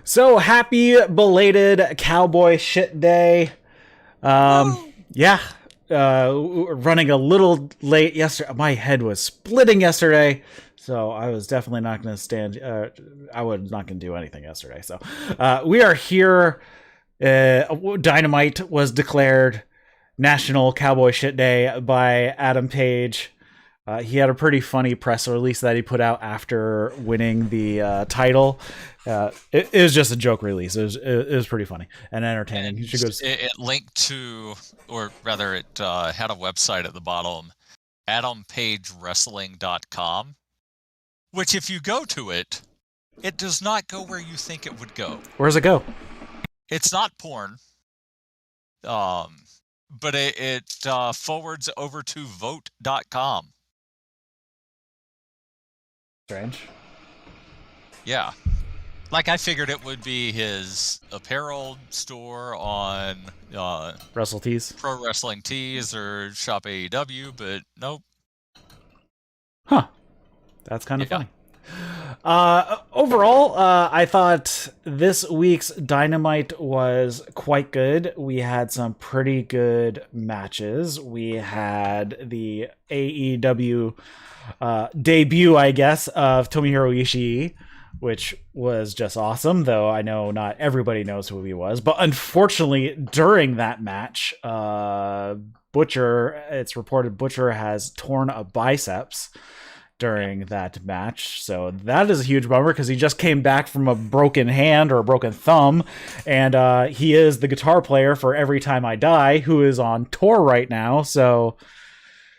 So happy belated Cowboy shit day. Yeah, running a little late yesterday. My head was splitting yesterday, so I was definitely not going to stand. I was not going to do anything yesterday. So we are here. Dynamite was declared National Cowboy Shit Day by Adam Page. He had a pretty funny press release that he put out after winning the title. It was just a joke release. It was pretty funny and entertaining. And it linked to, or rather, it had a website at the bottom, AdamPageWrestling.com, which if you go to it, it does not go where you think it would go. Where does it go? It's not porn. But it forwards over to vote.com. Strange. Yeah. Like, I figured it would be his apparel store on Wrestle Tees. Pro Wrestling Tees or Shop AEW, but nope. Huh. That's kind of funny. Overall, I thought this week's Dynamite was quite good. We had some pretty good matches. We had the AEW debut, I guess, of Tomohiro Ichii, which was just awesome, though I know not everybody knows who he was. But unfortunately, during that match, it's reported Butcher has torn a biceps during that match. So that is a huge bummer because he just came back from a broken hand or a broken thumb. And he is the guitar player for Every Time I Die, who is on tour right now. So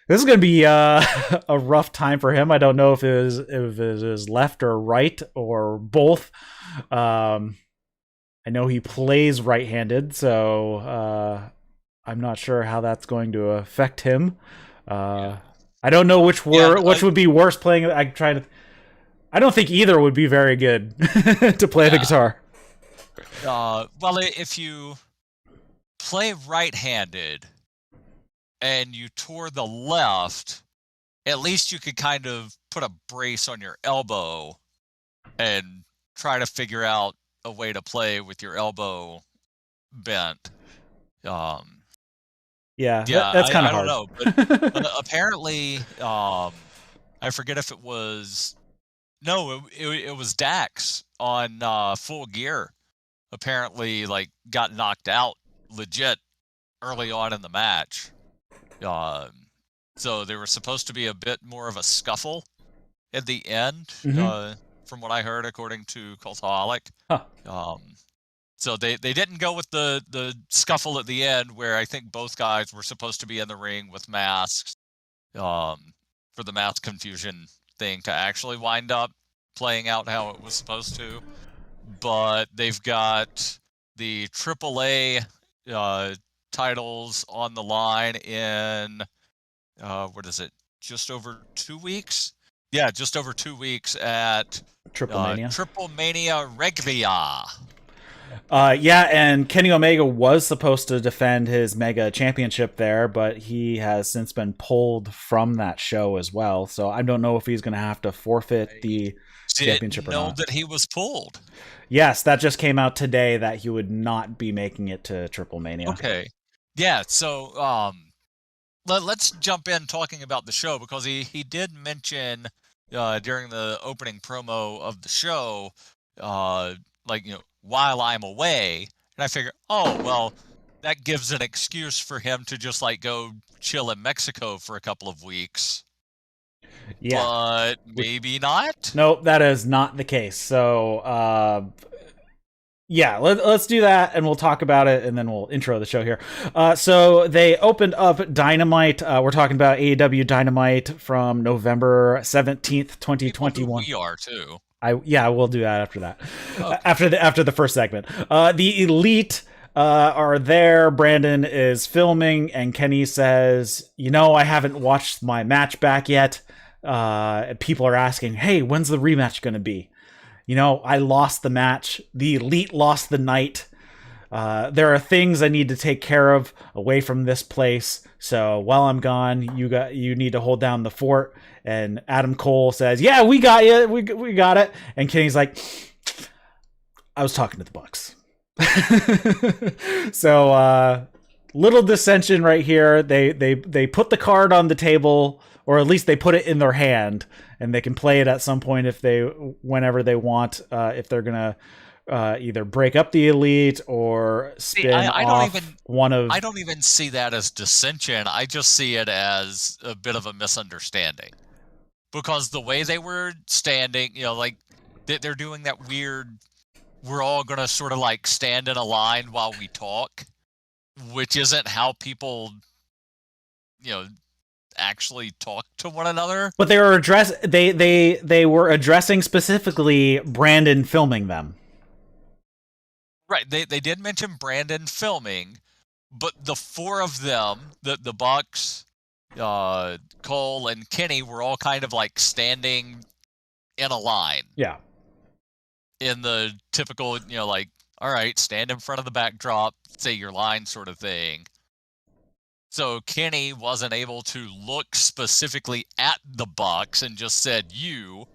this is going to be a rough time for him. I don't know if it is left or right or both. I know he plays right-handed, so I'm not sure how that's going to affect him. I don't know which would be worse playing. I don't think either would be very good to play the guitar. Well, if you play right-handed and you tore the left, at least you could kind of put a brace on your elbow and try to figure out a way to play with your elbow bent. Yeah, that's kind of hard. I don't know, but apparently, I forget if it was... No, it was Dax on Full Gear. Apparently, got knocked out legit early on in the match. So there was supposed to be a bit more of a scuffle at the end, from what I heard, according to Cultaholic. Huh. So they didn't go with the scuffle at the end, where I think both guys were supposed to be in the ring with masks, for the mask confusion thing to actually wind up playing out how it was supposed to. But they've got the AAA titles on the line in what is it? Just over 2 weeks? Yeah, just over 2 weeks at Triple Mania. Triple Mania Reglia. Yeah, and Kenny Omega was supposed to defend his Mega Championship there, but he has since been pulled from that show as well. So I don't know if he's going to have to forfeit the championship or not. Know that he was pulled. Yes, that just came out today that he would not be making it to Triple Mania. Okay. Yeah, so let's jump in talking about the show, because he did mention during the opening promo of the show, while I'm away, and I figure, that gives an excuse for him to just go chill in Mexico for a couple of weeks. Yeah, but maybe not. Nope, that is not the case. So, yeah, let's do that, and we'll talk about it, and then we'll intro the show here. So they opened up Dynamite. We're talking about AEW Dynamite from November 17th, 2021. We are too. We'll do that after that. Okay. After the first segment. The Elite are there. Brandon is filming, and Kenny says, I haven't watched my match back yet. People are asking, hey, when's the rematch going to be? I lost the match. The Elite lost the night. There are things I need to take care of away from this place. So while I'm gone, you need to hold down the fort. And Adam Cole says, yeah, we got you. We got it. And Kenny's like, I was talking to the Bucks. So little dissension right here. They put the card on the table, or at least they put it in their hand, and they can play it at some point whenever they want. If they're gonna either break up the Elite or spin off one of. I don't even see that as dissension. I just see it as a bit of a misunderstanding, because the way they were standing, like they're doing that weird. We're all gonna sort of like stand in a line while we talk, which isn't how people, actually talk to one another. But they were addressing specifically Brandon filming them. Right. They did mention Brandon filming, but the four of them, the Bucks, Cole, and Kenny were all kind of like standing in a line. Yeah. In the typical, like, all right, stand in front of the backdrop, say your line sort of thing. So Kenny wasn't able to look specifically at the Bucks and just said you.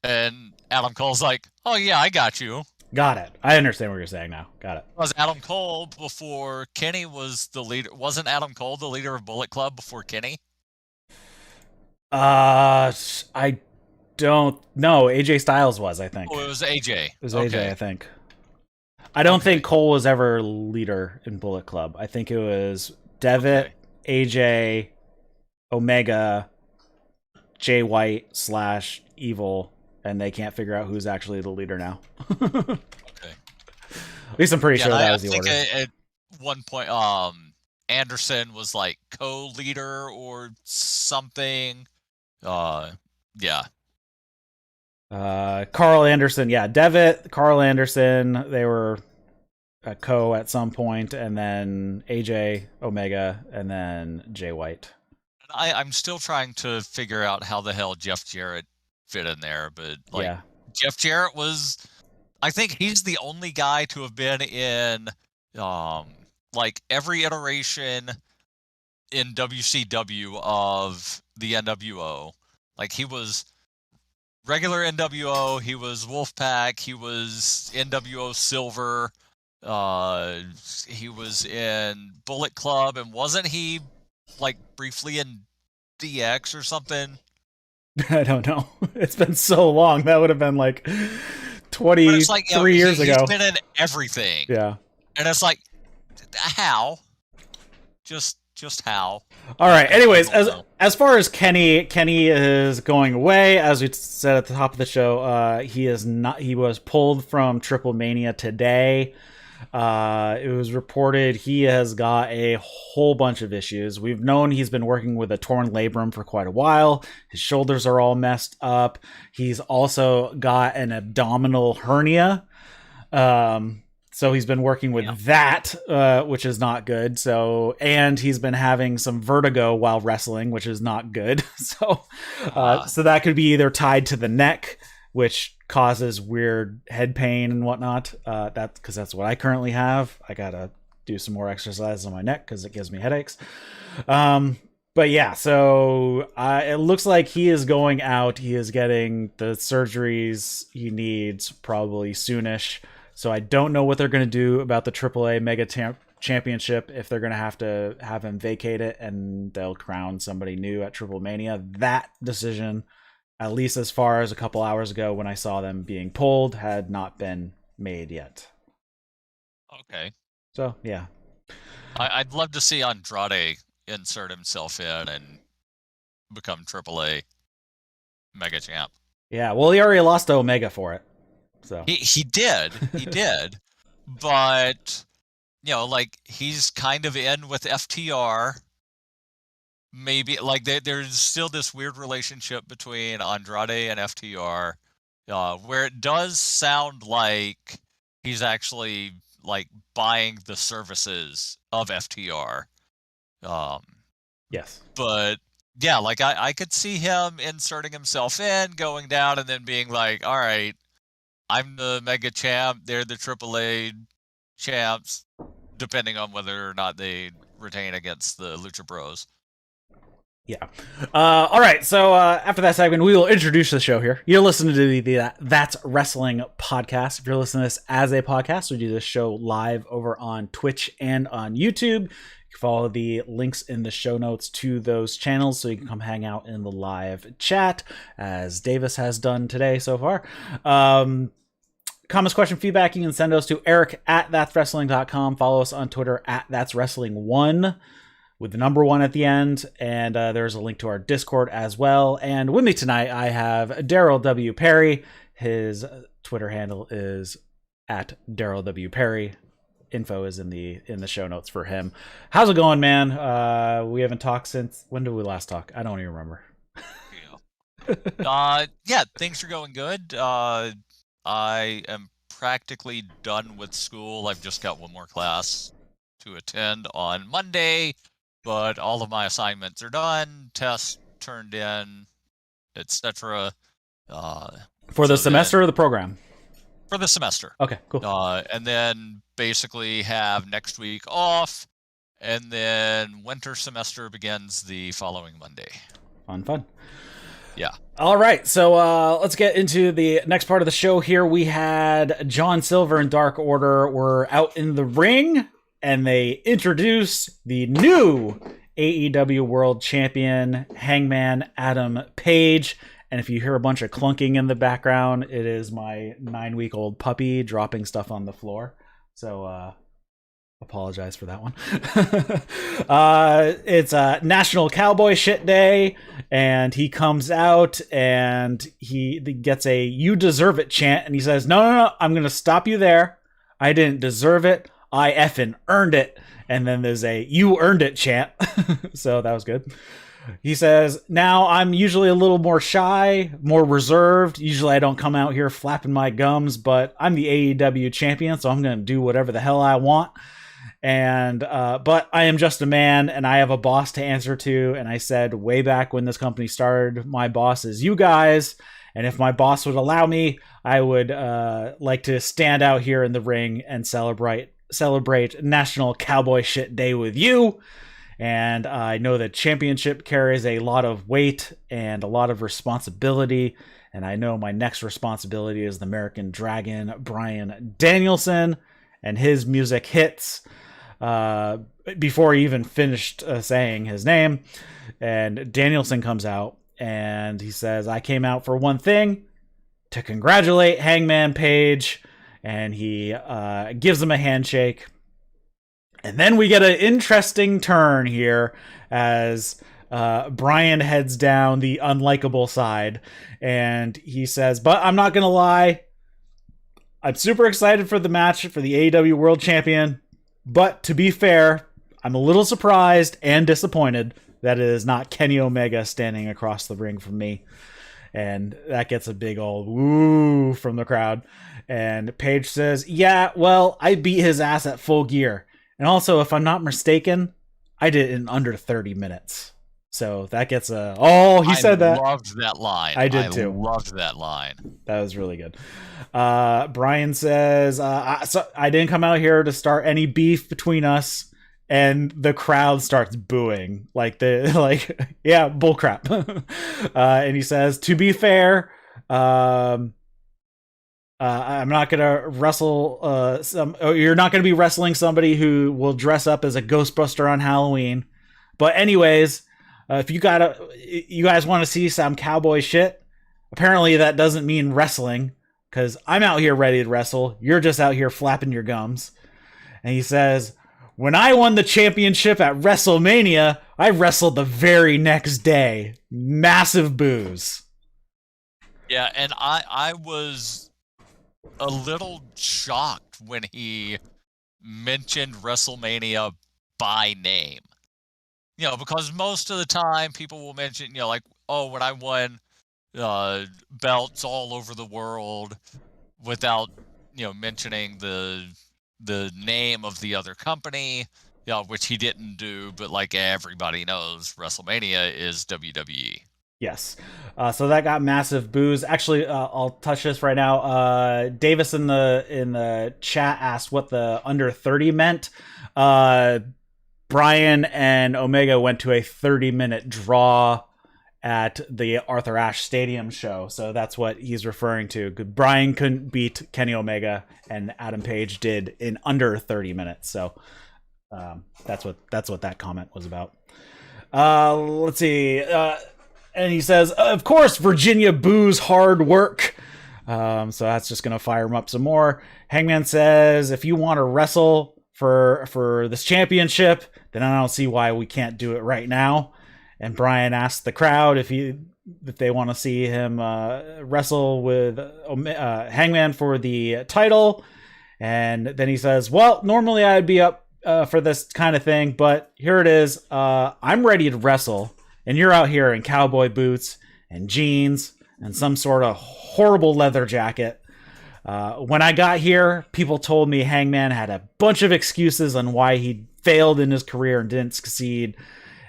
And Adam Cole's like, oh yeah, I got you. Got it. I understand what you're saying now. Got it. Was Adam Cole before Kenny was the leader? Wasn't Adam Cole the leader of Bullet Club before Kenny? I don't know. AJ Styles was, I think. Oh, it was AJ. It was AJ, I think. I don't think Cole was ever leader in Bullet Club. I think it was Devitt, AJ, Omega, Jay White / Evil, and they can't figure out who's actually the leader now. Okay. At least I'm pretty sure that was the order. At one point, Anderson was like co-leader or something. Yeah. Carl Anderson, yeah, Devitt, Carl Anderson, they were a co at some point, and then AJ, Omega, and then Jay White. I'm still trying to figure out how the hell Jeff Jarrett fit in there, but Jeff Jarrett was, I think he's the only guy to have been in like every iteration in WCW of the NWO. Like he was regular NWO, he was Wolfpack, he was NWO Silver, he was in Bullet Club, and wasn't he like briefly in DX or something? I don't know. It's been so long. That would have been like 23 years ago. He's been in everything. Yeah. And it's like, how? Just how? All right. Anyways, as far as Kenny is going away, as we said at the top of the show, he is not. He was pulled from Triple Mania today. It was reported he has got a whole bunch of issues. We've known he's been working with a torn labrum for quite a while. His shoulders are all messed up. He's also got an abdominal hernia. So he's been working with that, which is not good. So, and he's been having some vertigo while wrestling, which is not good. So that could be either tied to the neck, which causes weird head pain and whatnot. Because that's what I currently have. I gotta do some more exercises on my neck because it gives me headaches. But yeah, so it looks like he is going out. He is getting the surgeries he needs probably soonish. So I don't know what they're going to do about the AAA Mega Championship, if they're going to have him vacate it and they'll crown somebody new at Triple Mania. That decision, at least as far as a couple hours ago when I saw them being pulled, had not been made yet. Okay. So, yeah. I'd love to see Andrade insert himself in and become AAA Mega Champ. Yeah, well, he already lost to Omega for it. So he did, but like he's kind of in with FTR. Maybe like there's still this weird relationship between Andrade and FTR, where it does sound like he's actually like buying the services of FTR. Yes, but yeah, like I could see him inserting himself in, going down, and then being like, all right, I'm the Mega Champ, they're the AAA champs, depending on whether or not they retain against the Lucha Bros. Yeah. All right. So after that segment, we will introduce the show here. You're listening to the That's Wrestling podcast. If you're listening to this as a podcast, we do this show live over on Twitch and on YouTube. You can follow the links in the show notes to those channels so you can come hang out in the live chat, as Davis has done today so far. Comments, question, feedback, you can send those to Eric at thatswrestling.com. Follow us on Twitter at thatswrestling1. with the number 1 at the end, and there's a link to our Discord as well. And with me tonight, I have Darryl W. Perry. His Twitter handle is at Darryl W. Perry. Info is in the show notes for him. How's it going, man? We haven't talked since, when did we last talk? I don't even remember. Yeah, things are going good. I am practically done with school. I've just got one more class to attend on Monday. But all of my assignments are done, tests turned in, etc. For the semester or the program? For the semester. Okay, cool. And then basically have next week off, and then winter semester begins the following Monday. Fun. Yeah. All right, so let's get into the next part of the show here. We had John Silver and Dark Order were out in the ring, and they introduce the new AEW World Champion, Hangman Adam Page. And if you hear a bunch of clunking in the background, it is my 9-week-old puppy dropping stuff on the floor. So apologize for that one. It's National Cowboy Shit Day, and he comes out and he gets a "You deserve it" chant, and he says, no, I'm going to stop you there. I didn't deserve it. I effing earned it. And then there's a "You earned it" chant. So that was good. He says, now I'm usually a little more shy, more reserved. Usually I don't come out here flapping my gums, but I'm the AEW champion, so I'm going to do whatever the hell I want. And but I am just a man, and I have a boss to answer to. And I said way back when this company started, my boss is you guys. And if my boss would allow me, I would like to stand out here in the ring and celebrate National Cowboy Shit Day with you. And I know that championship carries a lot of weight and a lot of responsibility. And I know my next responsibility is the American Dragon, Bryan Danielson. And his music hits before he even finished saying his name. And Danielson comes out and he says, I came out for one thing, to congratulate Hangman Page. And he gives him a handshake. And then we get an interesting turn here as Bryan heads down the unlikable side. And he says, but I'm not going to lie, I'm super excited for the match for the AEW World Champion. But to be fair, I'm a little surprised and disappointed that it is not Kenny Omega standing across the ring from me. And that gets a big old woo from the crowd. And Page says, yeah, well, I beat his ass at Full Gear. And also, if I'm not mistaken, I did it in under 30 minutes. So that gets a... Oh, he said that. I loved that line. I did too. I loved that line. That was really good. Bryan says, so I didn't come out here to start any beef between us. And the crowd starts booing. Yeah, bullcrap. And he says, to be fair, I'm not gonna wrestle you're not gonna be wrestling somebody who will dress up as a Ghostbuster on Halloween. But anyways, if you guys want to see some cowboy shit, apparently that doesn't mean wrestling, because I'm out here ready to wrestle. You're just out here flapping your gums. And he says, when I won the championship at WrestleMania, I wrestled the very next day. Massive boos. Yeah, and I was a little shocked when he mentioned WrestleMania by name. You know, because most of the time people will mention, you know, like, oh, when I won belts all over the world, without, you know, mentioning the name of the other company, you know, which he didn't do, but like everybody knows, WrestleMania is WWE. Yes. So that got massive boos. Actually, I'll touch this right now. Davis in the chat asked what the under 30 meant. Bryan and Omega went to a 30-minute draw at the Arthur Ashe Stadium show. So that's what he's referring to. Bryan couldn't beat Kenny Omega, and Adam Page did in under 30 minutes. So that's what that comment was about. Let's see. And he says, of course, Virginia boos hard work. So that's just going to fire him up some more. Hangman says, if you want to wrestle for this championship, then I don't see why we can't do it right now. And Bryan asked the crowd if they want to see him wrestle with Hangman for the title. And then he says, well, normally I'd be up for this kind of thing, but here it is. I'm ready to wrestle, and you're out here in cowboy boots and jeans and some sort of horrible leather jacket. When I got here, people told me Hangman had a bunch of excuses on why he failed in his career and didn't succeed.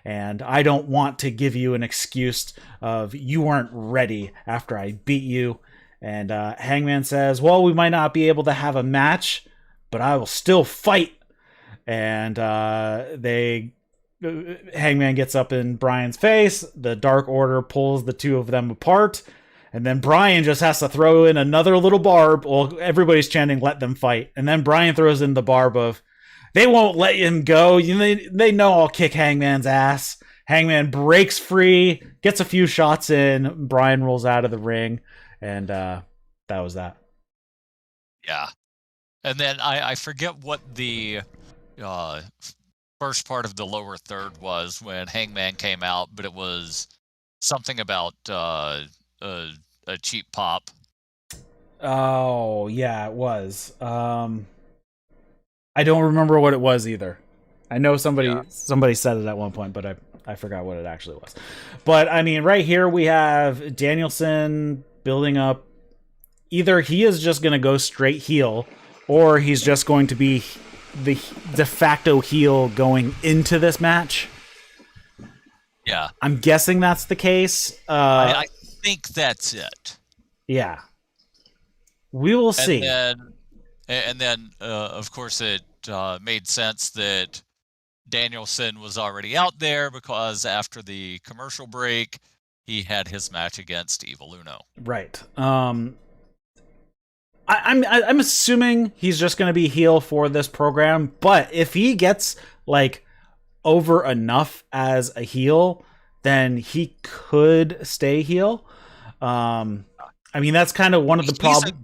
And I don't want to give you an excuse of you weren't ready after I beat you. And Hangman says, well, we might not be able to have a match, but I will still fight. And Hangman gets up in Bryan's face. The Dark Order pulls the two of them apart. And then Bryan just has to throw in another little barb. Well, everybody's chanting, let them fight. And then Bryan throws in the barb of, they won't let him go. They know I'll kick Hangman's ass. Hangman breaks free, gets a few shots in. Bryan rolls out of the ring, and that was that. Yeah. And then I forget what the first part of the lower third was when Hangman came out, but it was something about a cheap pop. Oh, yeah, it was. I don't remember what it was either. I know somebody said it at one point, but I forgot what it actually was. But I mean, right here we have Danielson building up. Either he is just going to go straight heel, or he's just going to be the de facto heel going into this match. Yeah. I'm guessing that's the case. I think that's it. Yeah. We will see. And then, of course, it made sense that Danielson was already out there because after the commercial break, he had his match against Evil Uno. Right. I'm assuming he's just going to be heel for this program, but if he gets like over enough as a heel, then he could stay heel. I mean, that's kind of one of the problems.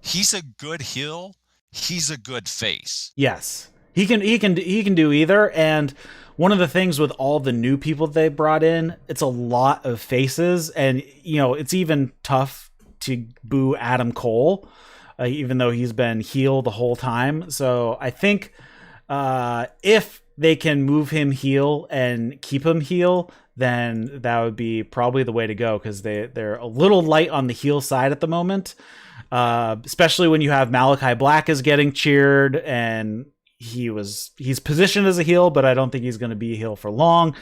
He's a good heel. He's a good face. Yes, he can do either. And one of the things with all the new people they brought in, it's a lot of faces, and it's even tough to boo Adam Cole, even though he's been heel the whole time. So I think if they can move him heel and keep him heel, then that would be probably the way to go, because they're a little light on the heel side at the moment. Especially when you have Malakai Black is getting cheered, and he's positioned as a heel, but I don't think he's going to be a heel for long.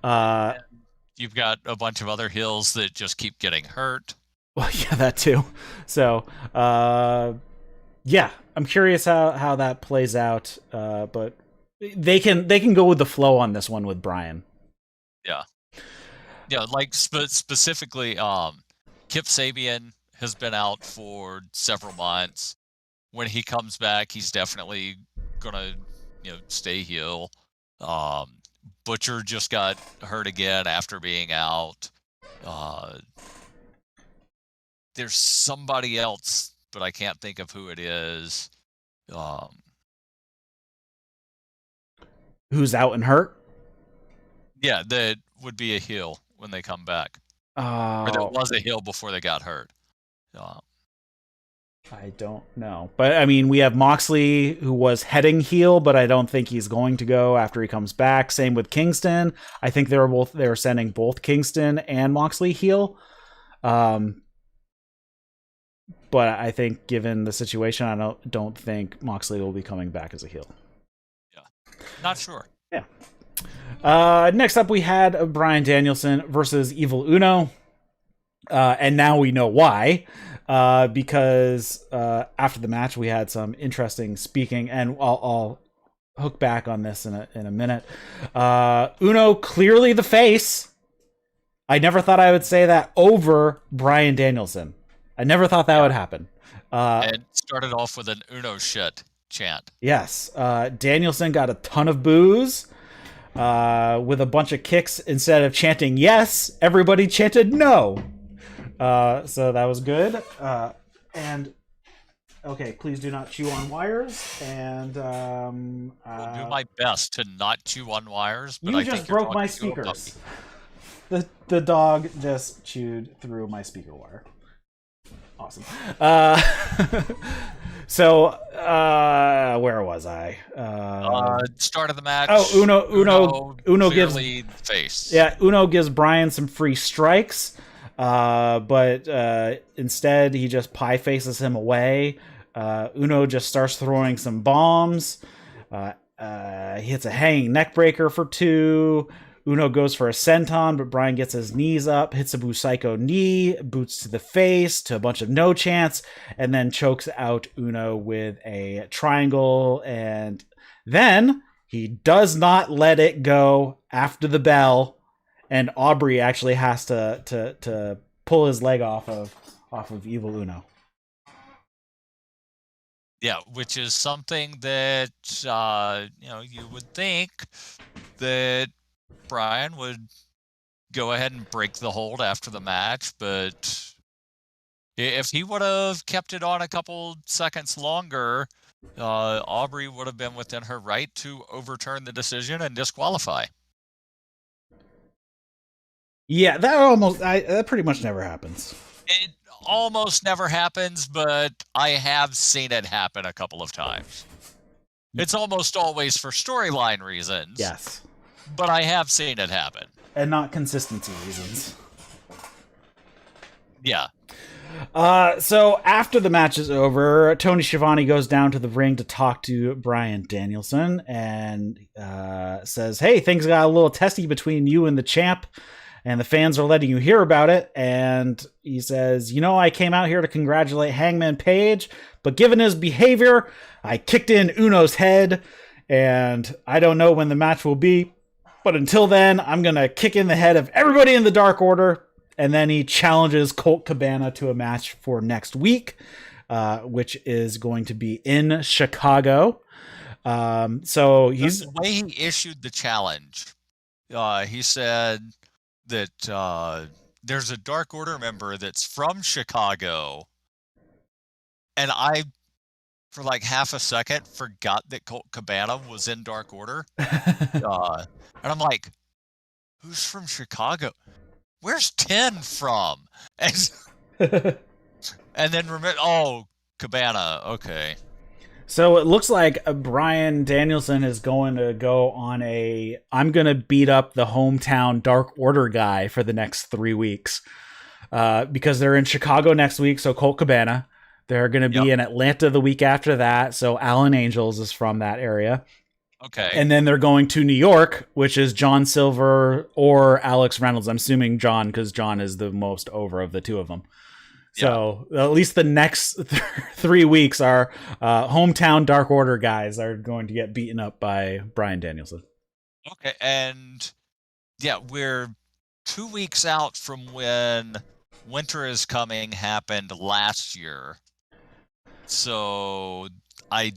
You've got a bunch of other heels that just keep getting hurt. Well, yeah, that too. So, yeah, I'm curious how that plays out. But they can go with the flow on this one with Bryan. Yeah, like specifically, Kip Sabian has been out for several months. When he comes back, he's definitely gonna, stay heel. Butcher just got hurt again after being out. There's somebody else, but I can't think of who it is. Who's out and hurt? Yeah, that would be a heel when they come back. Or that was a heel before they got hurt. I don't know. But I mean, we have Moxley, who was heading heel, but I don't think he's going to go after he comes back. Same with Kingston. I think they were sending both Kingston and Moxley heel. But I think given the situation, I don't think Moxley will be coming back as a heel. Yeah. Not sure. Yeah. Next up, we had Bryan Danielson versus Evil Uno. And now we know why. Because after the match, we had some interesting speaking, and I'll hook back on this in a minute. Uno clearly the face. I never thought I would say that over Bryan Danielson. I never thought that would happen. And started off with an Uno shit chant. Yes. Danielson got a ton of boos with a bunch of kicks. Instead of chanting yes, everybody chanted no. So that was good. And okay, please do not chew on wires. And I'll do my best to not chew on wires, but you I just think you're broke my talking to a puppy. speakers. The dog just chewed through my speaker wire. Awesome. So where was I? Start of the match. Oh, Uno gives face. Yeah, Uno gives Bryan some free strikes, but instead he just pie faces him away. Uno just starts throwing some bombs. He hits a hanging neck breaker for 2. Uno goes for a senton, but Bryan gets his knees up, hits a Busaiku knee, boots to the face, to a bunch of no chance, and then chokes out Uno with a triangle. And then he does not let it go after the bell, and Aubrey actually has to pull his leg off of Evil Uno. Yeah, which is something that you would think that Bryan would go ahead and break the hold after the match, but if he would have kept it on a couple seconds longer, Aubrey would have been within her right to overturn the decision and disqualify. Yeah, that pretty much never happens. It almost never happens, but I have seen it happen a couple of times. It's almost always for storyline reasons. Yes. But I have seen it happen. And not consistency reasons. Yeah. So after the match is over, Tony Schiavone goes down to the ring to talk to Bryan Danielson and says, hey, things got a little testy between you and the champ, and the fans are letting you hear about it. And he says, I came out here to congratulate Hangman Page, but given his behavior, I kicked in Uno's head, and I don't know when the match will be. But until then, I'm going to kick in the head of everybody in the Dark Order. And then he challenges Colt Cabana to a match for next week, which is going to be in Chicago. So he's... The way he issued the challenge, he said that there's a Dark Order member that's from Chicago. And I, for like half a second, forgot that Colt Cabana was in Dark Order. And I'm like, who's from Chicago? Where's 10 from? And then remember, Cabana, okay. So it looks like Bryan Danielson is going to go on I'm going to beat up the hometown Dark Order guy for the next 3 weeks. Because they're in Chicago next week, so Colt Cabana. They're going to be in Atlanta the week after that, so Alan Angels is from that area. Okay. And then they're going to New York, which is John Silver or Alex Reynolds. I'm assuming John, because John is the most over of the two of them. So at least the next 3 weeks are hometown Dark Order guys are going to get beaten up by Bryan Danielson. Okay, and we're 2 weeks out from when Winter is Coming happened last year. So I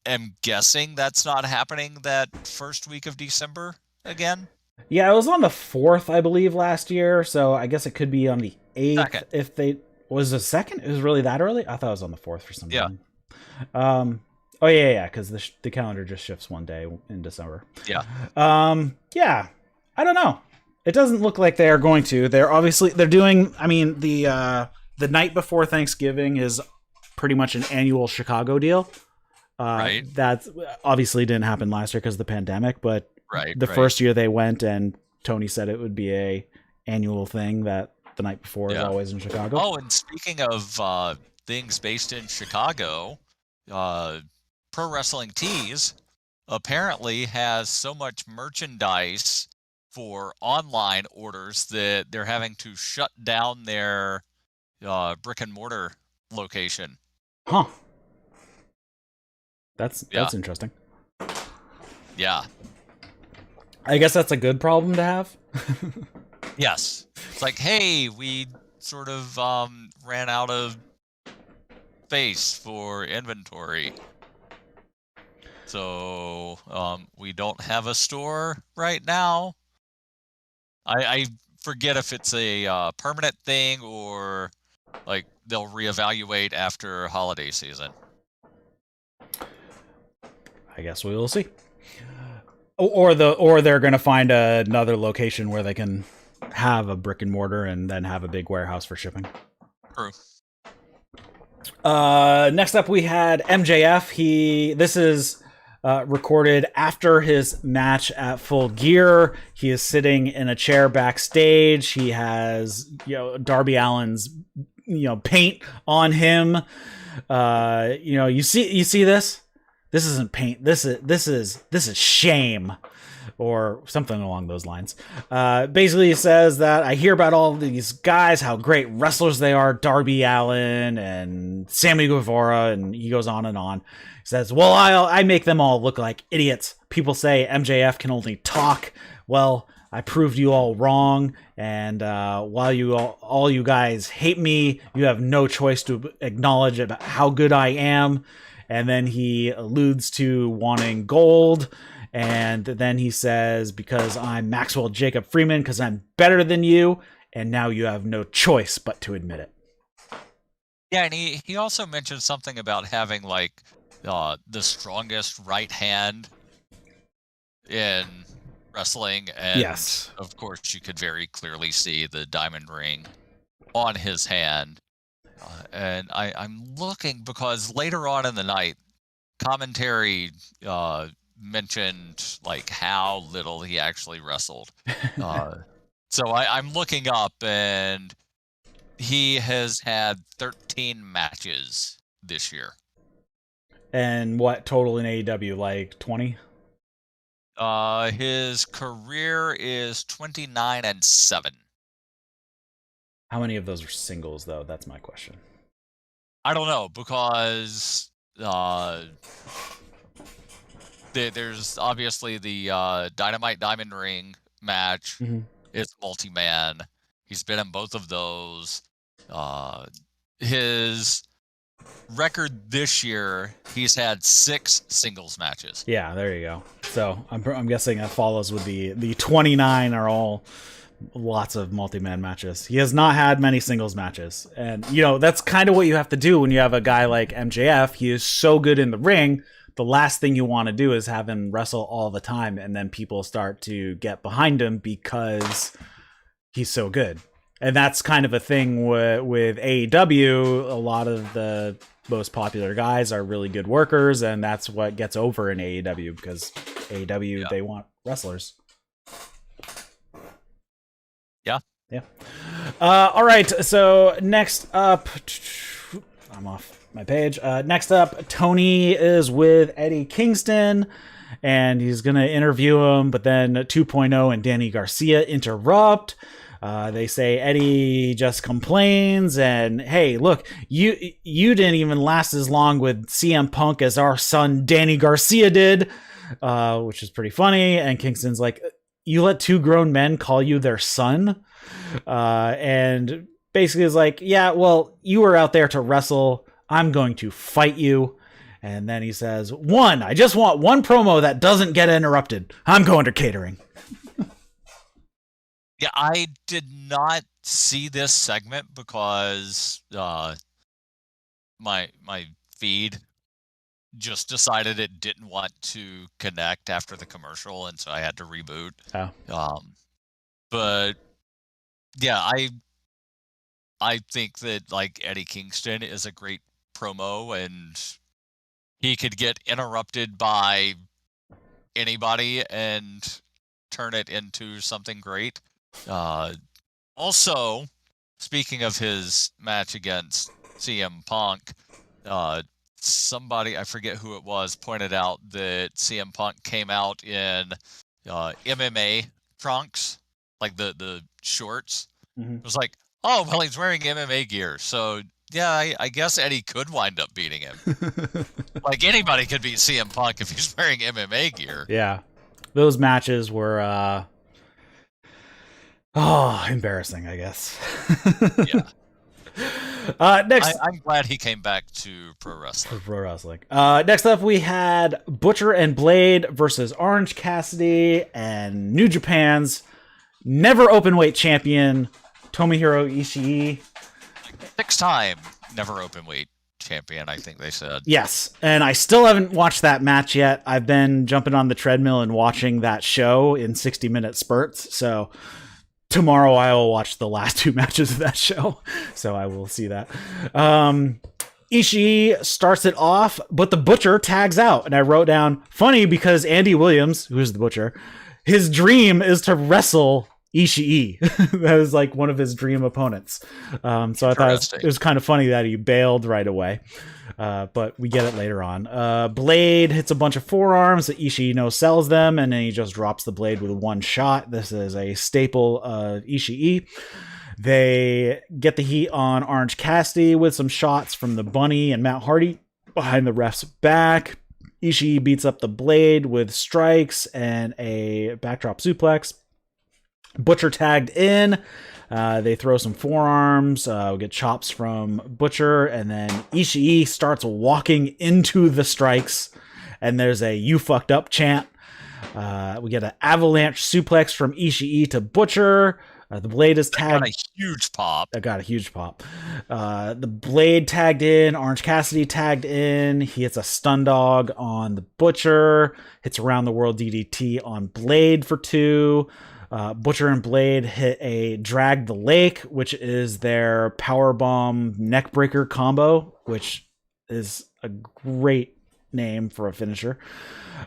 am guessing that's not happening that first week of December again. Yeah, it was on the 4th, I believe, last year. So I guess it could be on the 8th. Second. If they was the 2nd. It was really that early. I thought it was on the 4th for some reason. Oh yeah, because the calendar just shifts one day in December. Yeah. I don't know. It doesn't look like they are going to. They're doing. I mean, the night before Thanksgiving is pretty much an annual Chicago deal. Right. That obviously didn't happen last year because of the pandemic, but right. First year they went, and Tony said it would be a annual thing that the night before is always in Chicago. Oh, and speaking of things based in Chicago, Pro Wrestling Tees apparently has so much merchandise for online orders that they're having to shut down their brick and mortar location. Huh. That's interesting. Yeah. I guess that's a good problem to have. Yes. It's like, hey, we sort of ran out of space for inventory. So we don't have a store right now. I forget if it's a permanent thing or like they'll reevaluate after holiday season. I guess we will see. Or they're going to find another location where they can have a brick and mortar and then have a big warehouse for shipping. True. Next up, we had MJF. This is recorded after his match at Full Gear. He is sitting in a chair backstage. He has Darby Allin's paint on him. You see this. This isn't paint. This is shame, or something along those lines. Basically, he says that I hear about all these guys, how great wrestlers they are, Darby Allin and Sammy Guevara, and he goes on and on. He says, well, I make them all look like idiots. People say MJF can only talk. Well, I proved you all wrong, and while all you guys hate me, you have no choice to acknowledge about how good I am. And then he alludes to wanting gold. And then he says, because I'm Maxwell Jacob Freeman, because I'm better than you. And now you have no choice but to admit it. Yeah, and he also mentioned something about having like the strongest right hand in wrestling. And yes, of course, you could very clearly see the diamond ring on his hand. And I'm looking because later on in the night, commentary mentioned like how little he actually wrestled. So I'm looking up, and he has had 13 matches this year. And what total in AEW? Like 20? His career is 29-7. How many of those are singles, though? That's my question. I don't know, because there's obviously the Dynamite Diamond Ring match. Mm-hmm. It's multi-man. He's been in both of those. His record this year, he's had 6 singles matches. Yeah, there you go. So I'm guessing that follows with the 29 are all lots of multi-man matches. He has not had many singles matches. And, that's kind of what you have to do when you have a guy like MJF. He is so good in the ring. The last thing you want to do is have him wrestle all the time, and then people start to get behind him because he's so good. And that's kind of a thing with AEW. A lot of the most popular guys are really good workers, and that's what gets over in AEW, because AEW, they want wrestlers. Yeah. All right. So next up, I'm off my page. Next up, Tony is with Eddie Kingston, and he's going to interview him, but then 2.0 and Danny Garcia interrupt. They say Eddie just complains, and hey, look, you didn't even last as long with CM Punk as our son Danny Garcia did, which is pretty funny. And Kingston's like, you let 2 grown men call you their son? And basically is like, yeah, well, you were out there to wrestle. I'm going to fight you. And then he says, I just want one promo that doesn't get interrupted. I'm going to catering. Yeah, I did not see this segment because my feed just decided it didn't want to connect after the commercial, and so I had to reboot. Oh. But yeah, I think that like Eddie Kingston is a great promo, and he could get interrupted by anybody and turn it into something great. Also, speaking of his match against CM Punk, somebody, I forget who it was, pointed out that CM Punk came out in MMA trunks, like the shorts. Mm-hmm. It was like, oh, well, he's wearing MMA gear. So, yeah, I guess Eddie could wind up beating him. Like, anybody could beat CM Punk if he's wearing MMA gear. Yeah. those matches were embarrassing, I guess. Yeah. Next, I'm glad he came back to pro wrestling. Next up, we had Butcher and Blade versus Orange Cassidy and New Japan's never openweight champion Tomohiro Ishii. 6-time never openweight champion, I think they said. Yes, and I still haven't watched that match yet. I've been jumping on the treadmill and watching that show in 60-minute spurts, so tomorrow I will watch the last 2 matches of that show, so I will see that. Ishii starts it off, but the Butcher tags out, and I wrote down, funny because Andy Williams, who is the Butcher, his dream is to wrestle Ishii. That was like one of his dream opponents. So I thought it was kind of funny that he bailed right away. But we get it later on. Blade hits a bunch of forearms that Ishii no-sells them, and then he just drops the Blade with one shot. This is a staple of Ishii. They get the heat on Orange Cassidy with some shots from the Bunny and Matt Hardy behind the ref's back. Ishii beats up the Blade with strikes and a backdrop suplex. Butcher tagged in. They throw some forearms. We get chops from Butcher, and then Ishii starts walking into the strikes, and there's a "you fucked up" chant. We get an avalanche suplex from Ishii to Butcher. The Blade is tagged. Got a huge pop. The Blade tagged in. Orange Cassidy tagged in. He hits a stun dog on the Butcher. Hits around the world DDT on Blade for 2. Butcher and Blade hit a Drag the Lake, which is their powerbomb neckbreaker combo, which is a great name for a finisher.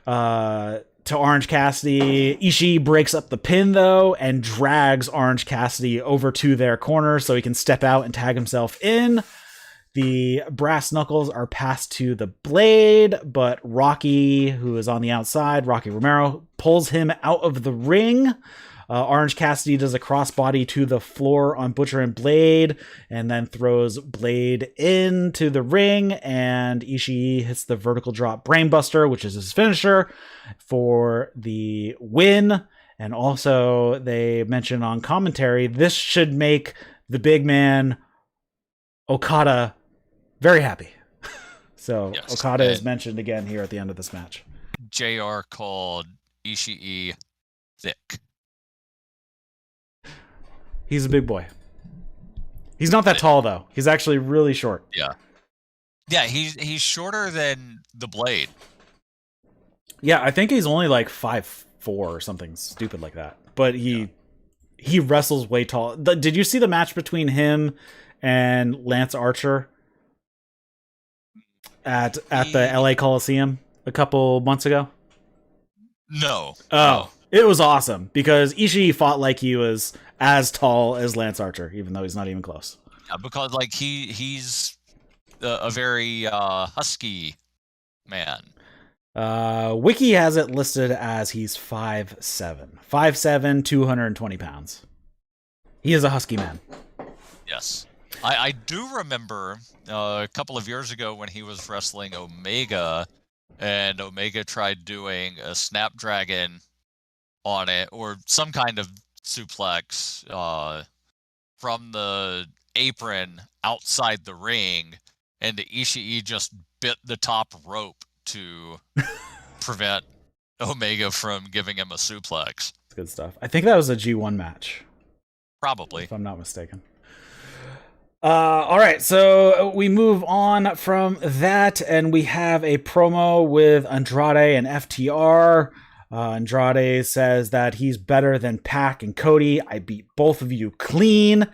To Orange Cassidy, Ishii breaks up the pin, though, and drags Orange Cassidy over to their corner so he can step out and tag himself in. The brass knuckles are passed to the Blade, but Rocky, who is on the outside, Rocky Romero, pulls him out of the ring. Orange Cassidy does a crossbody to the floor on Butcher and Blade, and then throws Blade into the ring, and Ishii hits the vertical drop brainbuster, which is his finisher, for the win. And also, they mention on commentary, this should make the big man Okada very happy. So yes, Okada is mentioned again here at the end of this match. JR called Ishii thick. He's a big boy. He's not that tall, though. He's actually really short. Yeah. Yeah, he's shorter than the Blade. Yeah, I think he's only like 5'4" or something stupid like that. But he wrestles way tall. Did you see the match between him and Lance Archer at the LA Coliseum a couple months ago? No. Oh. No. It was awesome because Ishii fought like he was as tall as Lance Archer, even though he's not even close. Yeah, because like he's a very husky man. Wiki has it listed as he's 5'7", 5'7", 220 pounds. He is a husky man. Yes, I do remember a couple of years ago when he was wrestling Omega, and Omega tried doing a Snapdragon on it, or some kind of suplex from the apron outside the ring, and Ishii just bit the top rope to prevent Omega from giving him a suplex. That's good stuff. I think that was a G1 match. Probably. If I'm not mistaken. All right, so we move on from that, and we have a promo with Andrade and FTR. Andrade says that he's better than Pac and Cody. I beat both of you clean,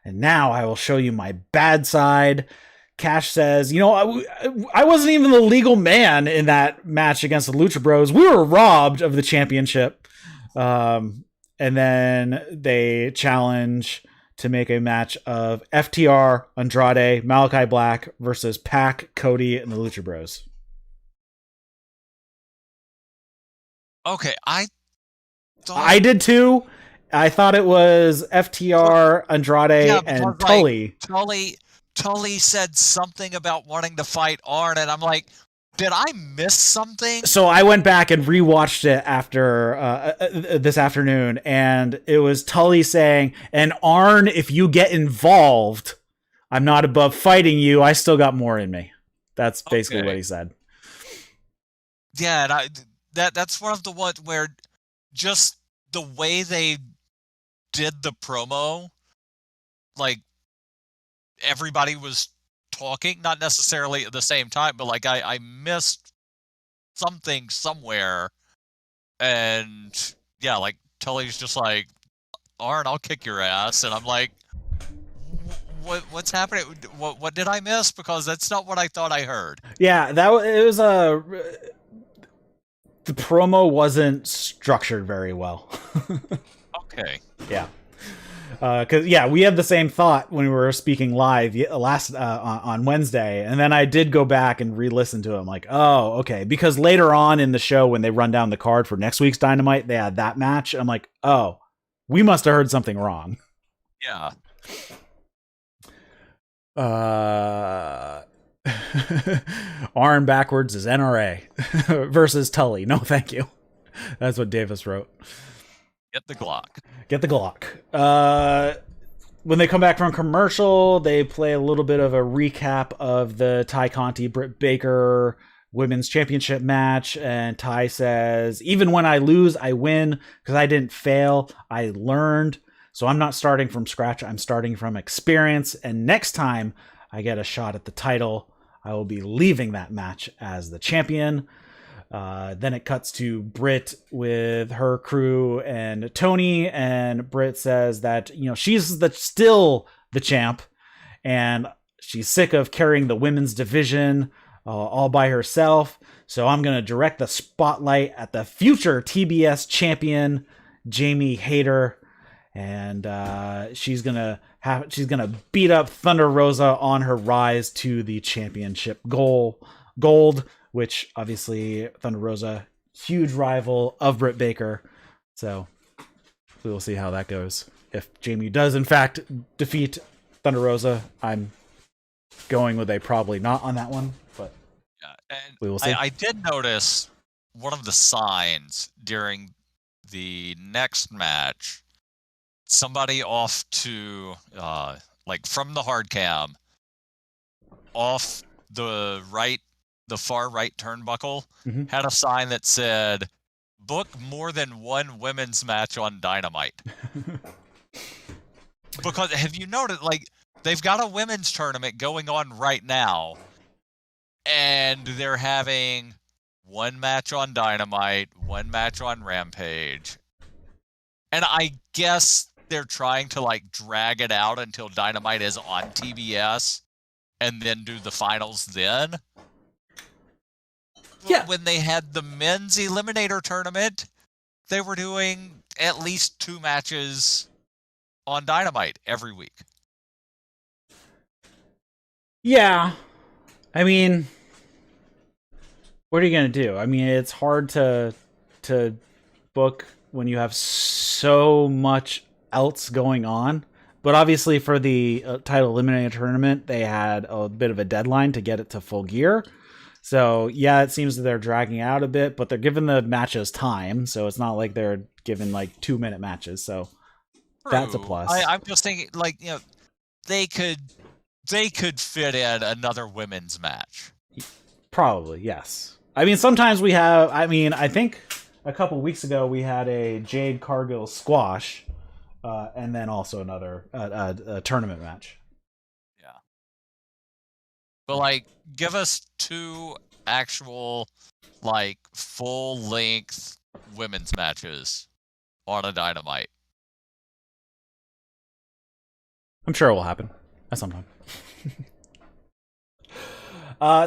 and now I will show you my bad side. Cash says, I wasn't even the legal man in that match against the Lucha Bros. We were robbed of the championship. And then they challenge to make a match of FTR, Andrade, Malakai Black versus Pac, Cody, and the Lucha Bros. Okay, I did too. I thought it was FTR, Andrade, and Tully. Tully said something about wanting to fight Arn, and I'm like, Did I miss something? So I went back and rewatched it after this afternoon, and it was Tully saying, "And Arn, if you get involved, I'm not above fighting you. I still got more in me." That's basically what he said. Yeah, and that's one of the ones where just the way they did the promo, like everybody was talking, not necessarily at the same time, but like I missed something somewhere, and yeah, like Tully's just like, Arn, I'll kick your ass, and I'm like, what's happening? What did I miss? Because that's not what I thought I heard. Yeah, it was a. The promo wasn't structured very well. Okay. Yeah. Because we had the same thought when we were speaking live last on Wednesday, and then I did go back and re-listen to it. I'm like, oh, okay. Because later on in the show, when they run down the card for next week's Dynamite, they had that match. I'm like, oh, we must have heard something wrong. Yeah. Arn backwards is NRA versus Tully. No, thank you. That's what Davis wrote. Get the Glock. Get the Glock. When they come back from commercial, they play a little bit of a recap of the Ty Conti Britt Baker women's championship match, and Ty says, "Even when I lose, I win because I didn't fail. I learned. So I'm not starting from scratch. I'm starting from experience. And next time I get a shot at the title, I will be leaving that match as the champion." Then it cuts to Britt with her crew and Tony, and Britt says that, she's still the champ, and she's sick of carrying the women's division all by herself. So I'm going to direct the spotlight at the future TBS champion, Jamie Hayter, and she's gonna beat up Thunder Rosa on her rise to the championship gold, which obviously Thunder Rosa, huge rival of Britt Baker. So we will see how that goes. If Jamie does in fact defeat Thunder Rosa, I'm going with a probably not on that one, but yeah, and we will see. I did notice one of the signs during the next match. Somebody off to like from the hard cam, off the far right turnbuckle, had a sign that said, "Book more than one women's match on Dynamite." Because have you noticed, like, they've got a women's tournament going on right now, and they're having one match on Dynamite, one match on Rampage, and I guess they're trying to like drag it out until Dynamite is on TBS and then do the finals then. Yeah. When they had the men's eliminator tournament, they were doing at least 2 matches on Dynamite every week. Yeah. I mean, what are you going to do? I mean, it's hard to book when you have so much else going on, but obviously for the title eliminator tournament, they had a bit of a deadline to get it to full gear. So yeah, it seems that they're dragging out a bit, but they're giving the matches time, so it's not like they're giving like 2-minute matches. So that's a plus. I'm just thinking, like, they could fit in another women's match. Probably, yes. I mean, sometimes we have. I mean, I think a couple weeks ago we had a Jade Cargill squash. And then also another tournament match. Yeah. But, like, give us 2 actual, like, full-length women's matches on a Dynamite. I'm sure it will happen at some time.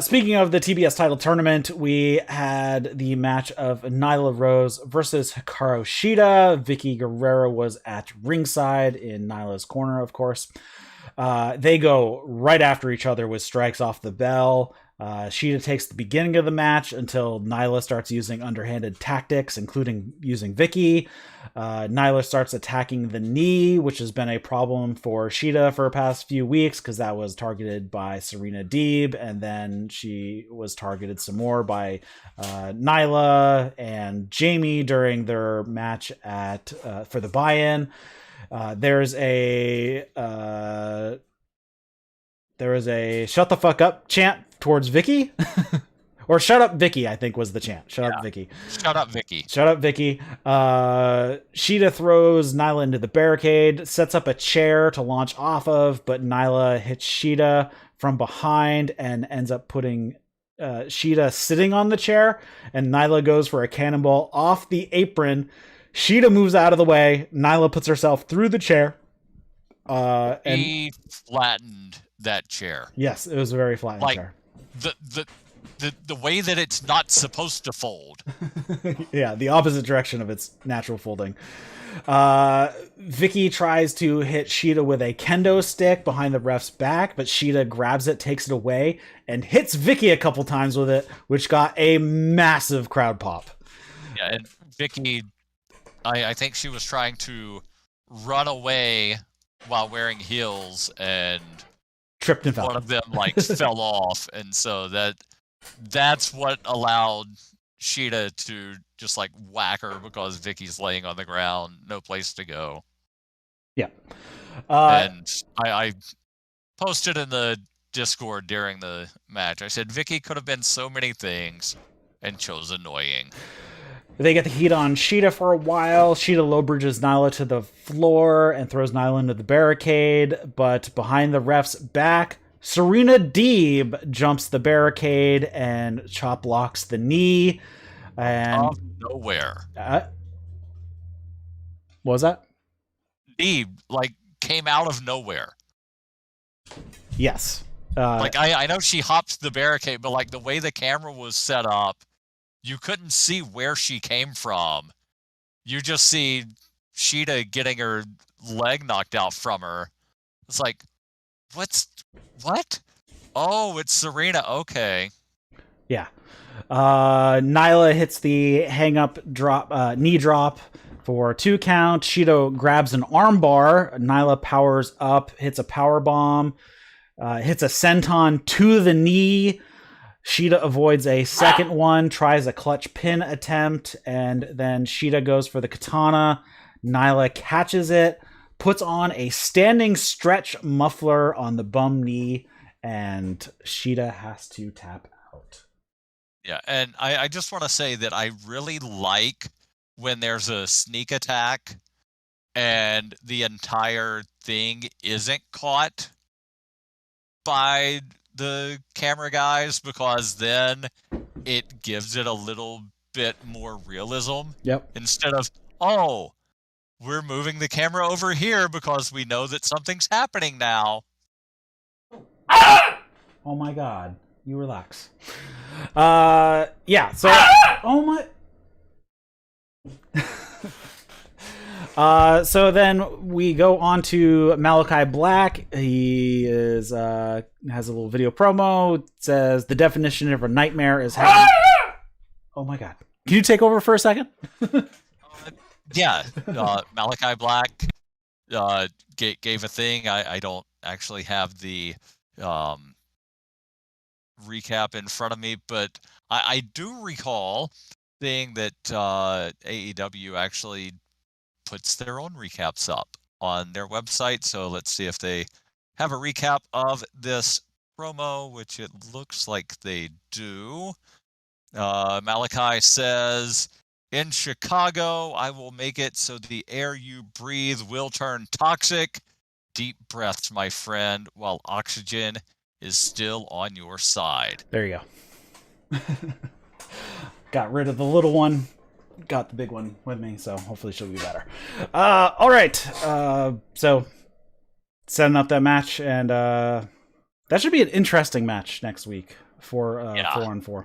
Speaking of the TBS title tournament, we had the match of Nyla Rose versus Hikaru Shida. Vicky Guerrero was at ringside in Nyla's corner, of course. They go right after each other with strikes off the bell. Shida takes the beginning of the match until Nyla starts using underhanded tactics, including using Vicky. Nyla starts attacking the knee, which has been a problem for Shida for the past few weeks because that was targeted by Serena Deeb, and then she was targeted some more by Nyla and Jamie during their match at for the buy-in. There is a shut the fuck up chant towards Vicky. Or shut up Vicky, I think was the chant. Shut up Vicky. Shut up Vicky. Shut up Vicky. Shida throws Nyla into the barricade, sets up a chair to launch off of, but Nyla hits Shida from behind and ends up putting Shida sitting on the chair, and Nyla goes for a cannonball off the apron. Shida moves out of the way. Nyla puts herself through the chair. And he flattened that chair. Yes, it was a very flattened chair. The way that it's not supposed to fold. Yeah, the opposite direction of its natural folding. Vicky tries to hit Shida with a kendo stick behind the ref's back, but Shida grabs it, takes it away, and hits Vicky a couple times with it, which got a massive crowd pop. Yeah, and Vicky, I think she was trying to run away while wearing heels, and tripped and fell. One of them fell off, and so that's what allowed Shida to just whack her because Vicky's laying on the ground, no place to go. Yeah. And I posted in the Discord during the match, I said Vicky could have been so many things and chose annoying. They get the heat on Shida for a while. Shida low bridges Nyla to the floor and throws Nyla into the barricade, but behind the ref's back, Serena Deeb jumps the barricade and chop blocks the knee. And out of nowhere. What was that? Deeb came out of nowhere. Yes. I know she hopped the barricade, but the way the camera was set up, you couldn't see where she came from. You just see Shida getting her leg knocked out from her. It's what? Oh, it's Serena. Okay. Yeah. Nyla hits the knee drop for 2 count. Shida grabs an armbar. Nyla powers up, hits a power bomb, hits a senton to the knee. Shida avoids a second one, tries a clutch pin attempt, and then Shida goes for the katana. Nyla catches it, puts on a standing stretch muffler on the bum knee, and Shida has to tap out. Yeah, and I just want to say that I really like when there's a sneak attack and the entire thing isn't caught by the camera guys, because then it gives it a little bit more realism. Yep. Instead of, we're moving the camera over here because we know that something's happening now. Oh my god. You relax. Yeah, so oh my so then we go on to Malakai Black. He has a little video promo. It says the definition of a nightmare is having... Oh my god. Can you take over for a second? Yeah. Malakai Black gave a thing. I don't actually have the recap in front of me, but I do recall seeing that AEW actually puts their own recaps up on their website. So let's see if they have a recap of this promo, which it looks like they do. Malakai says, in Chicago, I will make it so the air you breathe will turn toxic. Deep breaths, my friend, while oxygen is still on your side. There you go. Got rid of the little one. Got the big one with me, so hopefully she'll be better. All right. So setting up that match, and that should be an interesting match next week for 4-on-4.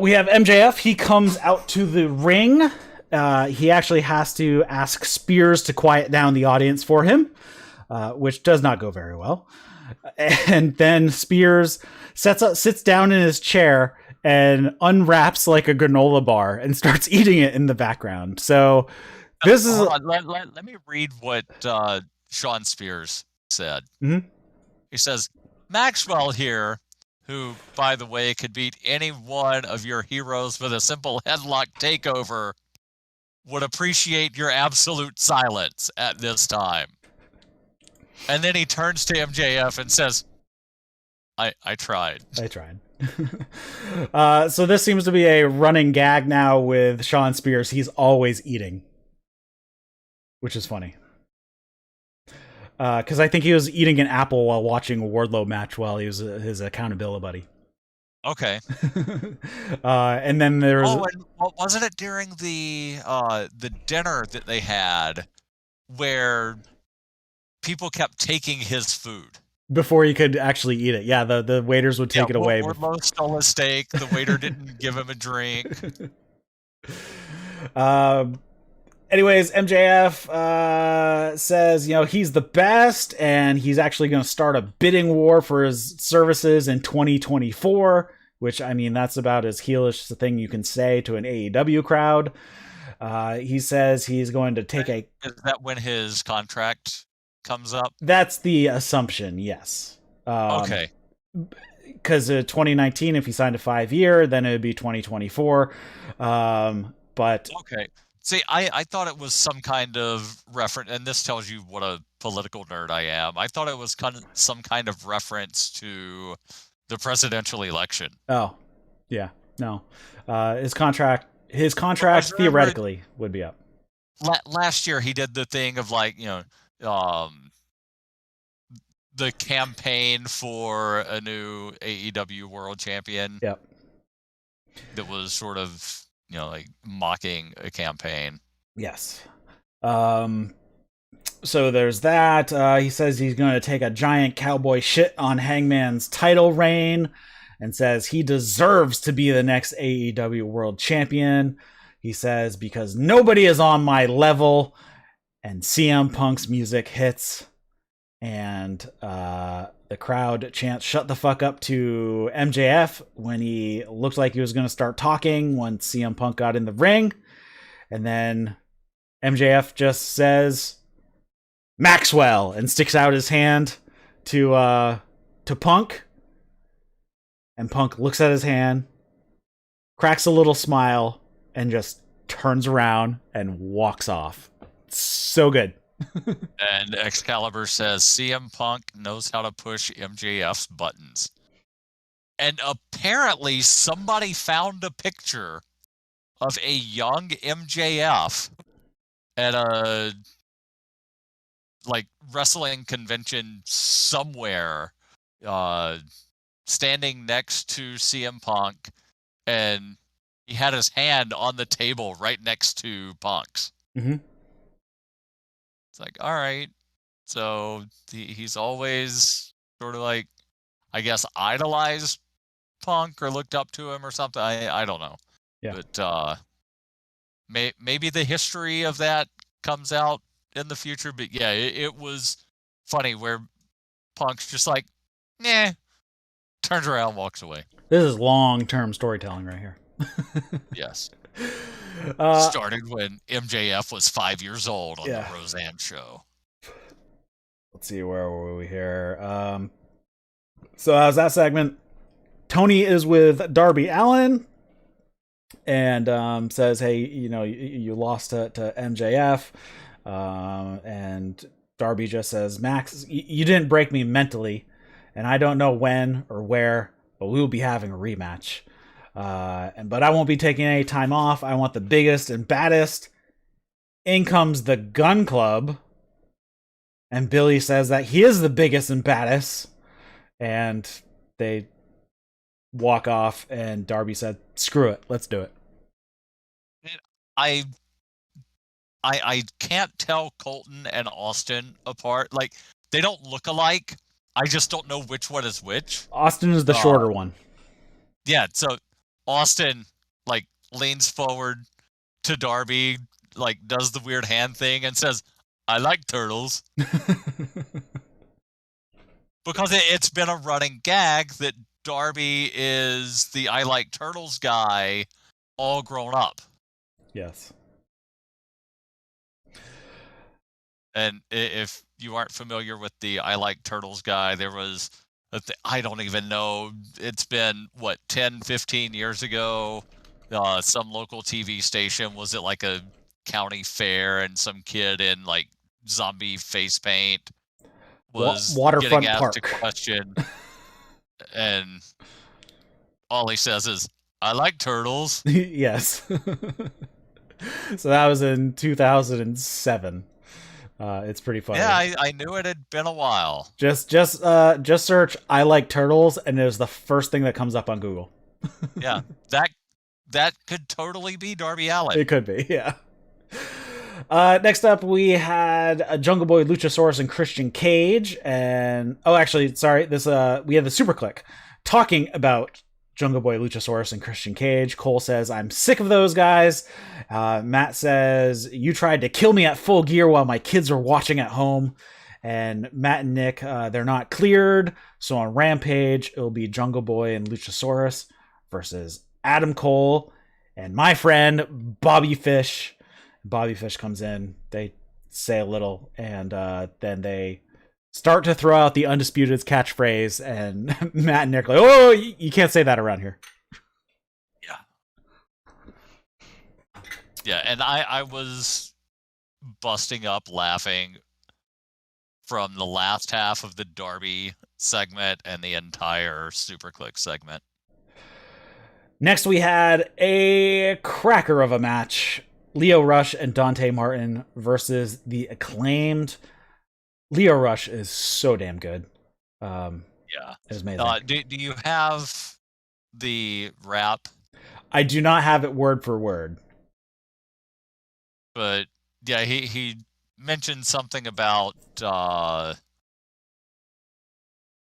We have MJF. He comes out to the ring. He actually has to ask Spears to quiet down the audience for him, which does not go very well. And then Spears sits down in his chair and unwraps like a granola bar and starts eating it in the background. So this is Hold on, let me read what Sean Spears said. Mhm. He says, Maxwell here, who, by the way, could beat any one of your heroes with a simple headlock takeover, would appreciate your absolute silence at this time. And then he turns to MJF and says, I tried. I tried. So this seems to be a running gag now with Sean Spears. He's always eating, which is funny. Because I think he was eating an apple while watching a Wardlow match while he was his accountability buddy. Okay. And then there's and wasn't it during the dinner that they had where people kept taking his food before he could actually eat it. Yeah, the waiters would take it away. Wardlow stole a steak. The waiter didn't give him a drink. Anyways, MJF says, he's the best, and he's actually going to start a bidding war for his services in 2024, which, I mean, that's about as heelish a thing you can say to an AEW crowd. He says he's going to take a... Is that when his contract comes up? That's the assumption, yes. Okay. Because 2019, if he signed a 5-year, then it would be 2024. But... Okay. See, I thought it was some kind of reference, and this tells you what a political nerd I am. I thought it was some kind of reference to the presidential election. Oh, yeah. No. His contract theoretically would be up. Last year, he did the thing of the campaign for a new AEW World Champion. Yep. That was sort of, mocking a campaign. Yes. So there's that. He says he's going to take a giant cowboy shit on Hangman's title reign and says he deserves to be the next AEW World Champion. He says, because nobody is on my level. And CM Punk's music hits. And the crowd chants, shut the fuck up to MJF when he looked like he was going to start talking once CM Punk got in the ring. And then MJF just says, Maxwell, and sticks out his hand to Punk. And Punk looks at his hand, cracks a little smile, and just turns around and walks off. So good. And Excalibur says CM Punk knows how to push MJF's buttons. And apparently somebody found a picture of a young MJF at a wrestling convention somewhere, standing next to CM Punk, and he had his hand on the table right next to Punk's. Mm-hmm. It's like, all right. So he's always sort of I guess, idolized Punk or looked up to him or something. I don't know. Yeah. But maybe the history of that comes out in the future. But yeah, it was funny where Punk's just turns around, walks away. This is long-term storytelling right here. Yes. Started when MJF was 5 years old on Yeah. the Roseanne show. Let's see, where were we here? So how's that segment? Tony is with Darby Allin and says, hey, you lost to MJF. And Darby just says, Max, you didn't break me mentally, and I don't know when or where, but we will be having a rematch. But I won't be taking any time off. I want the biggest and baddest. In comes the Gun Club. And Billy says that he is the biggest and baddest. And they walk off, and Darby said, screw it, let's do it. I can't tell Colton and Austin apart. They don't look alike. I just don't know which one is which. Austin is the shorter one. Yeah, so Austin leans forward to Darby, does the weird hand thing and says, I like turtles. Because it's been a running gag that Darby is the I Like Turtles guy all grown up. Yes. And if you aren't familiar with the I Like Turtles guy, there was, I don't even know, it's been, 10, 15 years ago, some local TV station, was it like a county fair, and some kid in like zombie face paint was getting Waterfront asked a Park. question, and all he says is, I like turtles. Yes. So that was in 2007. It's pretty funny. Yeah, I knew it had been a while. Just search "I like turtles" and it was the first thing that comes up on Google. Yeah, that could totally be Darby Allin. It could be, yeah. Next up, we had Jungle Boy, Luchasaurus, and Christian Cage, and we had the Super Click talking about Jungle Boy, Luchasaurus, and Christian Cage. Cole says, "I'm sick of those guys." Matt says, "You tried to kill me at Full Gear while my kids are watching at home." And Matt and Nick, they're not cleared, so on Rampage, it'll be Jungle Boy and Luchasaurus versus Adam Cole and my friend Bobby Fish. Bobby Fish comes in, they say a little, and then they start to throw out the Undisputed's catchphrase, and Matt and Nick are like, "Oh, you can't say that around here." Yeah, and I was busting up laughing from the last half of the Darby segment and the entire Super Click segment. Next, we had a cracker of a match. Lio Rush and Dante Martin versus the Acclaimed. Lio Rush is so damn good. Yeah. It's amazing. Do you have the rap? I do not have it word for word. But, yeah, he mentioned something about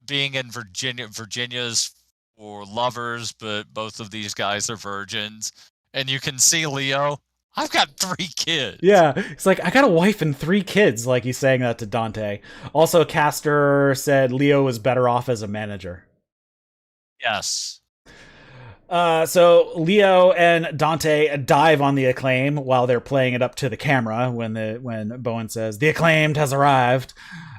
being in Virginia. Virginia's for lovers, but both of these guys are virgins. And you can see Lio, "I've got 3 kids." Yeah, it's like, "I got a wife and 3 kids." Like, he's saying that to Dante. Also, Caster said Lio was better off as a manager. Yes. So Lio and Dante dive on the Acclaim while they're playing it up to the camera when Bowen says, "The Acclaimed has arrived."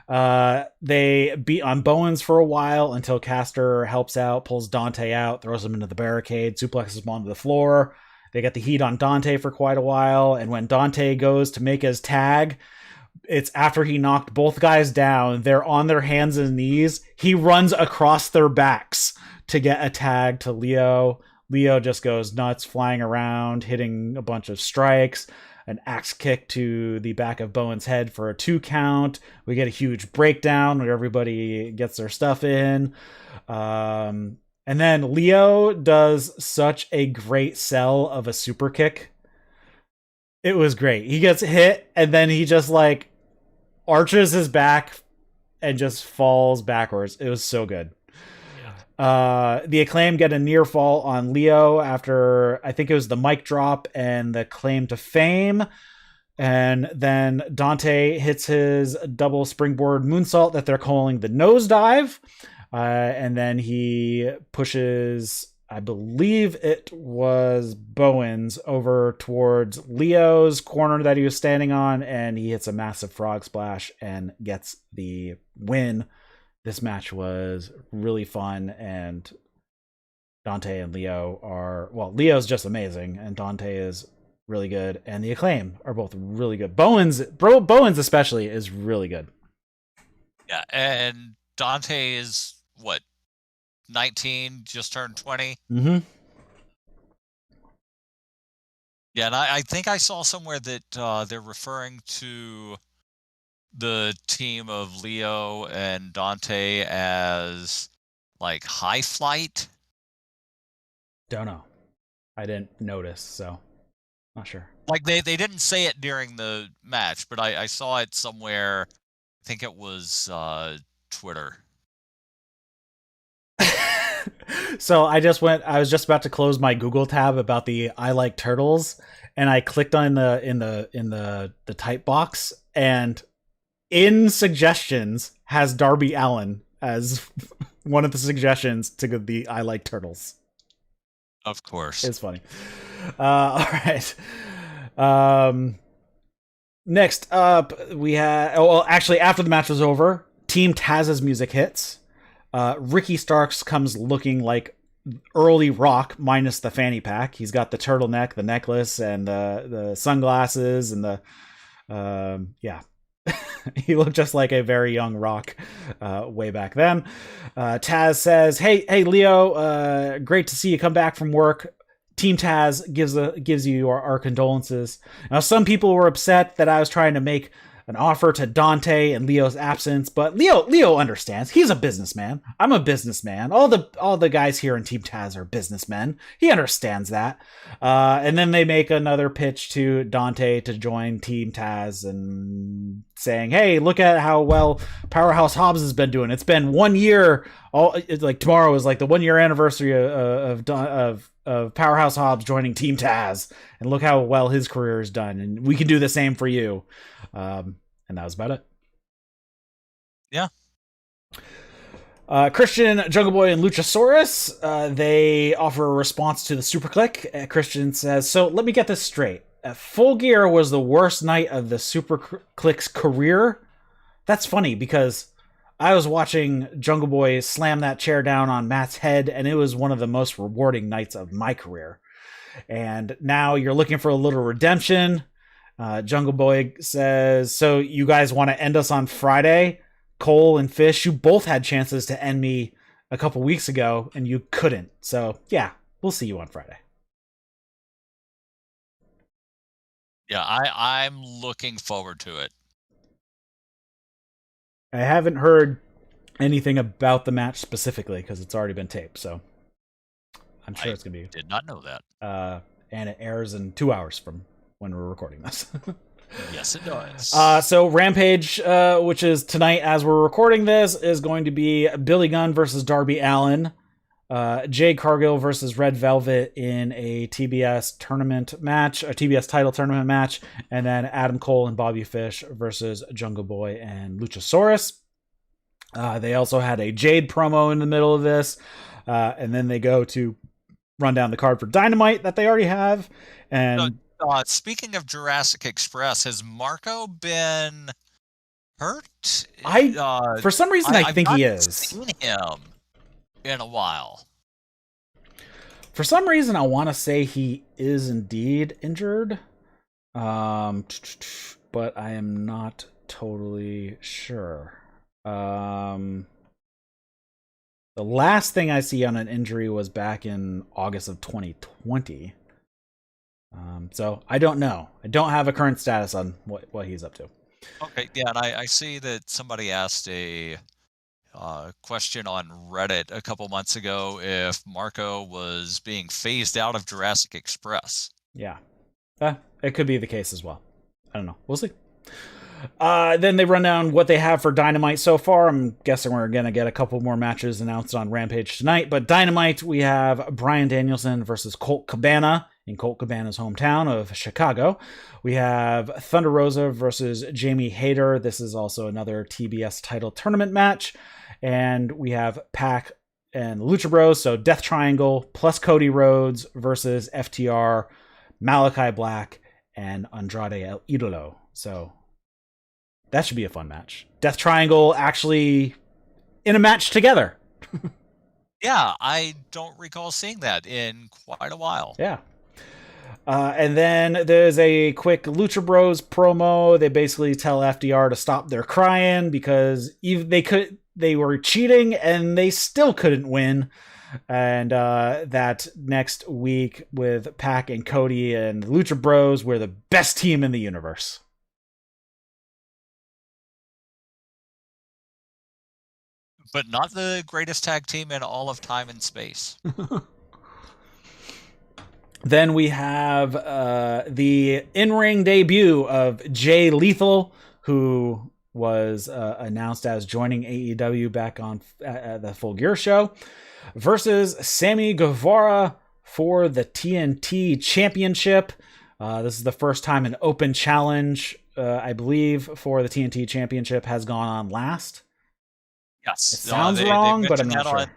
They beat on Bowens for a while until Caster helps out, pulls Dante out, throws him into the barricade, suplexes him onto the floor. They get the heat on Dante for quite a while, and when Dante goes to make his tag, it's after he knocked both guys down. They're on their hands and knees. He runs across their backs to get a tag to Lio. Lio just goes nuts, flying around, hitting a bunch of strikes. An axe kick to the back of Bowen's head for a 2 count. We get a huge breakdown where everybody gets their stuff in. And then Lio does such a great sell of a super kick. It was great. He gets hit, and then he just like arches his back and just falls backwards. It was so good. The Acclaim get a near fall on Lio after, I think it was the mic drop and the claim to fame. And then Dante hits his double springboard moonsault that they're calling the nosedive. And then he pushes, I believe it was Bowens, over towards Leo's corner that he was standing on. And he hits a massive frog splash and gets the win. This match was really fun, and Dante and Lio Leo's just amazing, and Dante is really good, and the Acclaim are both really good. Bowens especially is really good. Yeah, and Dante is, 19, just turned 20? Mm-hmm. Yeah, and I think I saw somewhere that they're referring to the team of Lio and Dante as like High Flight. Don't know. I didn't notice, so not sure. Like they didn't say it during the match, but I saw it somewhere. I think it was Twitter. So I was just about to close my Google tab about the I Like Turtles, and I clicked on the type box, and in suggestions has Darby Allin as one of the suggestions to the I Like Turtles. Of course. It's funny. All right. Next up, we had... well, actually, after the match was over, Team Taz's music hits. Ricky Starks comes looking like early Rock minus the fanny pack. He's got the turtleneck, the necklace, and the sunglasses, and the... yeah. He looked just like a very young Rock way back then. Taz says, hey Leo, great to see you come back from work. Team Taz gives you our condolences. Now, some people were upset that I was trying to make an offer to Dante in Leo's absence, but Leo understands. He's a businessman. I'm a businessman. All the guys here in Team Taz are businessmen. He understands that. And then they make another pitch to Dante to join Team Taz and saying, "Hey, look at how well Powerhouse Hobbs has been doing. It's been 1 year. Tomorrow is like the 1 year anniversary of Powerhouse Hobbs joining Team Taz, and look how well his career is done, and we can do the same for you." And that was about it. Yeah. Christian, Jungle Boy, and Luchasaurus, they offer a response to the Super Click. Christian says, "So let me get this straight. Full Gear was the worst night of the Super Click's career?" That's funny because I was watching Jungle Boy slam that chair down on Matt's head, and it was one of the most rewarding nights of my career. And now you're looking for a little redemption. Jungle Boy says, "So you guys want to end us on Friday? Cole and Fish, you both had chances to end me a couple weeks ago, and you couldn't. So yeah, we'll see you on Friday." Yeah, I'm looking forward to it. I haven't heard anything about the match specifically because it's already been taped, so I'm sure it's going to be... did not know that. And it airs in 2 hours from when we're recording this. Yes, it does. So Rampage, which is tonight as we're recording this, is going to be Billy Gunn versus Darby Allin, Jade Cargill versus Red Velvet in a TBS tournament match, a TBS title tournament match, and then Adam Cole and Bobby Fish versus Jungle Boy and Luchasaurus. They also had a Jade promo in the middle of this, and then they go to run down the card for Dynamite that they already have. And speaking of Jurassic Express, has Marco been hurt? For some reason, I think he is. I've seen him in a while. For some reason, I want to say he is indeed injured, but I am not totally sure. The last thing I see on an injury was back in August of 2020. So I don't know. I don't have a current status on what he's up to. Okay, yeah, and I see that somebody asked a question on Reddit a couple months ago if Marco was being phased out of Jurassic Express. Yeah, it could be the case as well. I don't know. We'll see. Then they run down what they have for Dynamite so far. I'm guessing we're going to get a couple more matches announced on Rampage tonight. But Dynamite, we have Bryan Danielson versus Colt Cabana in Colt Cabana's hometown of Chicago. We have Thunder Rosa versus Jamie Hayter. This is also another TBS title tournament match. And we have Pac and Lucha Bros, so Death Triangle plus Cody Rhodes versus FTR, Malakai Black, and Andrade El Idolo. So that should be a fun match. Death Triangle actually in a match together. Yeah, I don't recall seeing that in quite a while. Yeah. And then there's a quick Lucha Bros promo. They basically tell FDR to stop their crying because they were cheating and they still couldn't win. And that next week with Pac and Cody and Lucha Bros, we're the best team in the universe. But not the greatest tag team in all of time and space. Then we have the in-ring debut of Jay Lethal, who was announced as joining AEW back on the Full Gear show, versus Sammy Guevara for the TNT Championship. This is the first time an open challenge, I believe, for the TNT Championship has gone on last. Yes. It sounds They wrong, but I'm mentioned not that sure.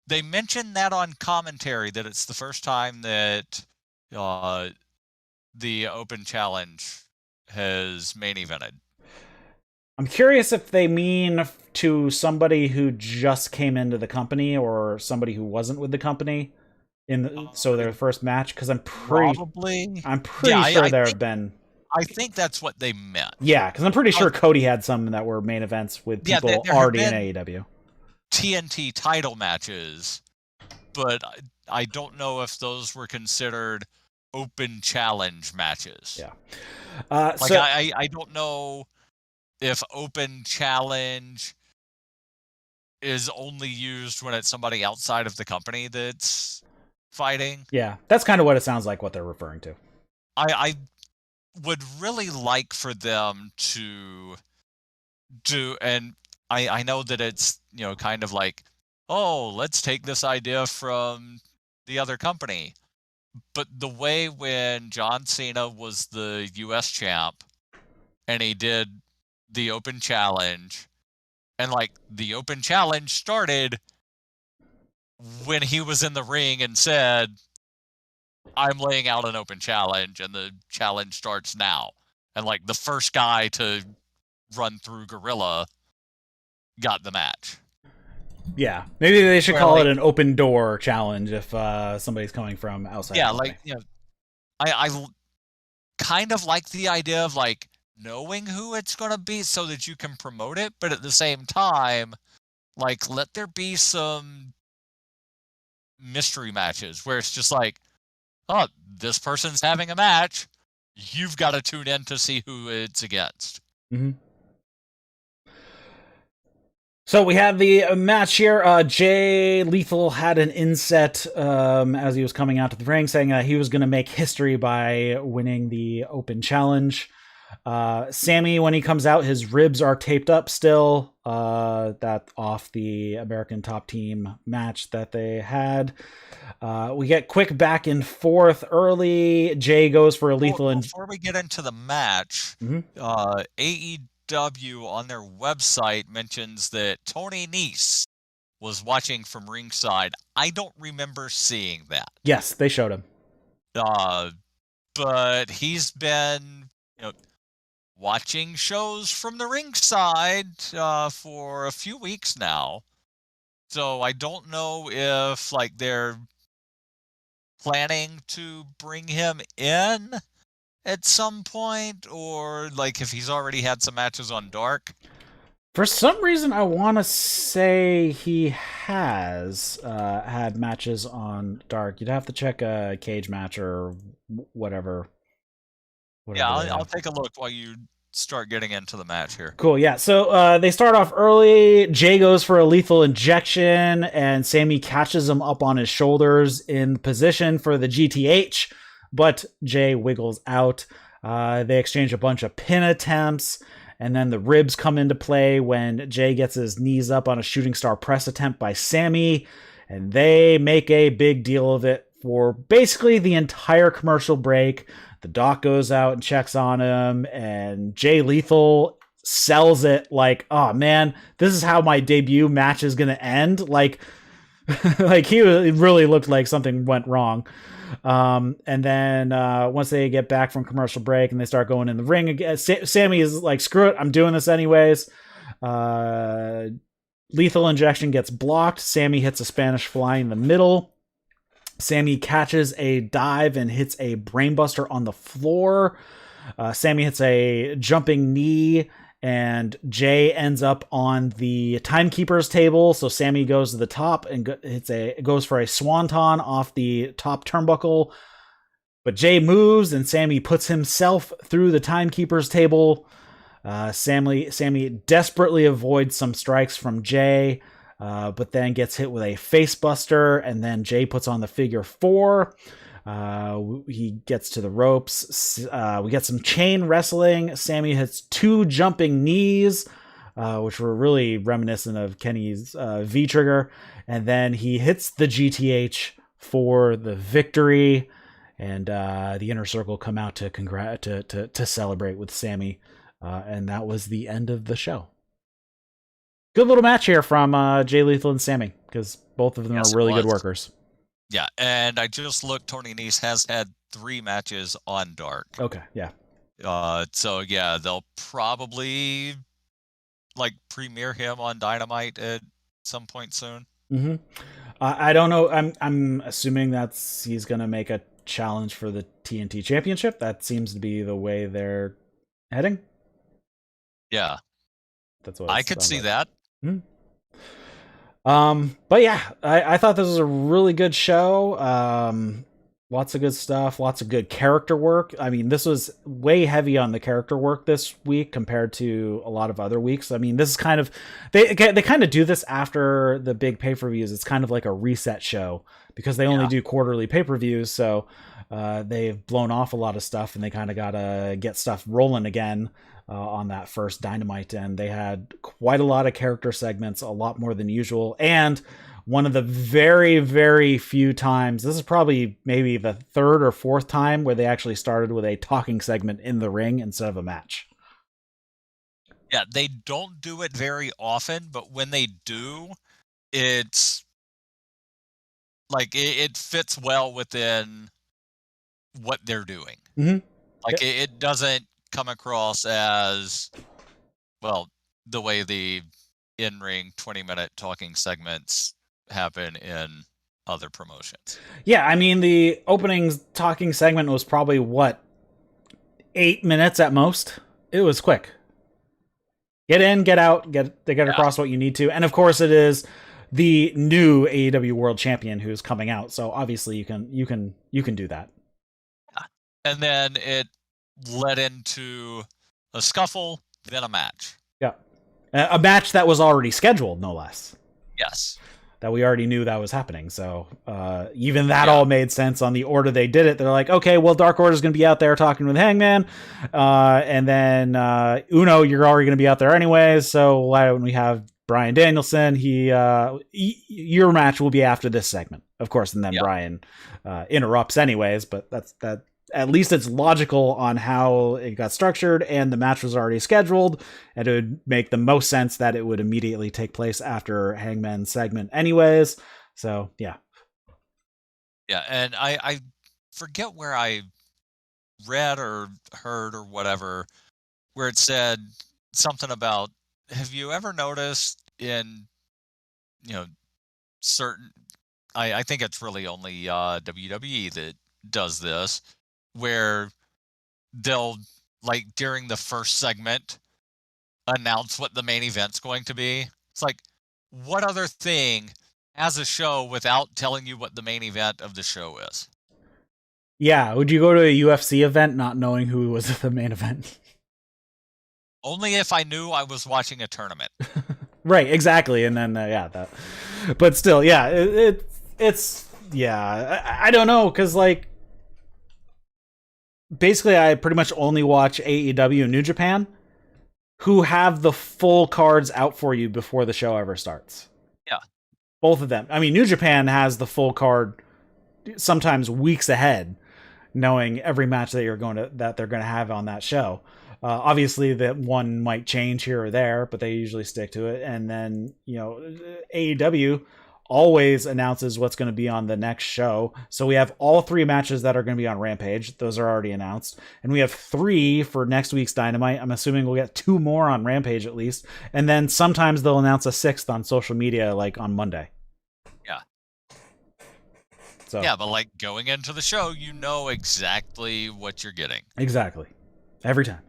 they mentioned that on commentary, that it's the first time that the Open Challenge has main evented. I'm curious if they mean to somebody who just came into the company or somebody who wasn't with the company so their first match, because Probably. I'm Yeah, pretty sure there have been. I think that's what they meant. Yeah, because I'm pretty sure Cody had some that were main events with Yeah, people there have already in been AEW. TNT title matches, but I don't know if those were considered open challenge matches. Yeah. Like, I don't know if open challenge is only used when it's somebody outside of the company that's fighting. Yeah, that's kind of what it sounds like what they're referring to. I would really like for them to do, and I know that it's, kind of like, oh, let's take this idea from the other company. But the way when John Cena was the US champ and he did the open challenge, and like the open challenge started when he was in the ring and said, I'm laying out an open challenge and the challenge starts now. And like the first guy to run through Gorilla got the match. Yeah, maybe they should call like, it an open door challenge if somebody's coming from outside. Yeah, the company. I kind of like the idea of like knowing who it's going to be so that you can promote it, but at the same time, like, let there be some mystery matches where it's just like, oh, this person's having a match. You've got to tune in to see who it's against. Mm-hmm. So we have the match here. Jay Lethal had an inset as he was coming out to the ring, saying that he was going to make history by winning the open challenge. Sammy, when he comes out, his ribs are taped up still. That off the American Top Team match that they had. We get quick back and forth early. Jay goes for a lethal. Before we get into the match, AEW on their website mentions that Tony Nese was watching from ringside. I don't remember seeing that. Yes, they showed him. But he's been, watching shows from the ringside for a few weeks now. So I don't know if like they're planning to bring him in at some point, or like if he's already had some matches on Dark. For some reason, I want to say he has had matches on Dark. You'd have to check a cage match or whatever. Yeah, I'll take a look while you start getting into the match here. Cool, yeah. So they start off early. Jay goes for a lethal injection, and Sammy catches him up on his shoulders in position for the GTH, but Jay wiggles out. They exchange a bunch of pin attempts, and then the ribs come into play when Jay gets his knees up on a shooting star press attempt by Sammy, and they make a big deal of it for basically the entire commercial break. The doc goes out and checks on him, and Jay Lethal sells it like, oh man, this is how my debut match is going to end. Like he really looked like something went wrong. And then once they get back from commercial break and they start going in the ring again, Sammy is like, screw it, I'm doing this anyways. Lethal injection gets blocked. Sammy hits a Spanish fly in the middle. Sammy catches a dive and hits a brainbuster on the floor. Sammy hits a jumping knee, and Jay ends up on the timekeeper's table. So Sammy goes to the top and goes for a swanton off the top turnbuckle. But Jay moves, and Sammy puts himself through the timekeeper's table. Sammy desperately avoids some strikes from Jay. But then gets hit with a facebuster, and then Jay puts on the figure 4. He gets to the ropes. We get some chain wrestling. Sammy hits 2 jumping knees, which were really reminiscent of Kenny's V-trigger. And then he hits the GTH for the victory. And the Inner Circle come out to celebrate with Sammy. And that was the end of the show. good little match here from Jay Lethal and Sammy, because both of them are really good workers. Yeah, and I just looked. Tony Nese has had 3 matches on Dark. Okay, yeah. So yeah, they'll probably like premiere him on Dynamite at some point soon. Mm-hmm. I don't know. I'm assuming he's gonna make a challenge for the TNT Championship. That seems to be the way they're heading. Yeah, that's what I could see that. Mm-hmm. But yeah, I thought this was a really good show. Lots of good stuff, lots of good character work. I mean, this was way heavy on the character work this week compared to a lot of other weeks. I mean, this is kind of, they kind of do this after the big pay-per-views. It's kind of like a reset show because they only do quarterly pay-per-views. So they've blown off a lot of stuff and they kind of got to get stuff rolling again on that first Dynamite. And they had quite a lot of character segments, a lot more than usual. And one of the very, very few times, this is probably maybe the 3rd or 4th time where they actually started with a talking segment in the ring instead of a match. Yeah, they don't do it very often, but when they do, it's like it fits well within what they're doing. Mm-hmm. Like it doesn't come across as, well, the way the in-ring 20-minute talking segments happen in other promotions. Yeah, I mean, the opening talking segment was probably, 8 minutes at most? It was quick. Get in, get out, get across what you need to. And of course it is the new AEW World Champion who's coming out, so obviously you can do that. And then it led into a scuffle, then a match. Yeah. A match that was already scheduled, no less. Yes. That we already knew that was happening. So even that all made sense on the order they did it. They're like, okay, well, Dark Order's going to be out there talking with Hangman. And then Uno, you're already going to be out there anyways. So why don't we have Bryan Danielson? Your match will be after this segment, of course. And then Bryan interrupts anyways, but that. At least it's logical on how it got structured, and the match was already scheduled, and it would make the most sense that it would immediately take place after Hangman's segment anyways. So, yeah. Yeah, and I forget where I read or heard or whatever, where it said something about, have you ever noticed in, certain, I think it's really only WWE that does this, where they'll, like, during the first segment, announce what the main event's going to be. It's like, what other thing has a show without telling you what the main event of the show is? Yeah, would you go to a UFC event not knowing who was at the main event? Only if I knew I was watching a tournament. Right, exactly. And then, but still, yeah, it's I don't know, because, like, basically, I pretty much only watch AEW and New Japan, who have the full cards out for you before the show ever starts. Yeah. Both of them. I mean, New Japan has the full card sometimes weeks ahead, knowing every match that they're going to have on that show. Obviously, that one might change here or there, but they usually stick to it. And then, AEW always announces what's going to be on the next show. So we have all 3 matches that are going to be on Rampage. Those are already announced. And we have 3 for next week's Dynamite. I'm assuming we'll get 2 more on Rampage at least. And then sometimes they'll announce a 6th on social media, like on Monday. Yeah. So yeah, but like going into the show, you know exactly what you're getting. Exactly. Every time.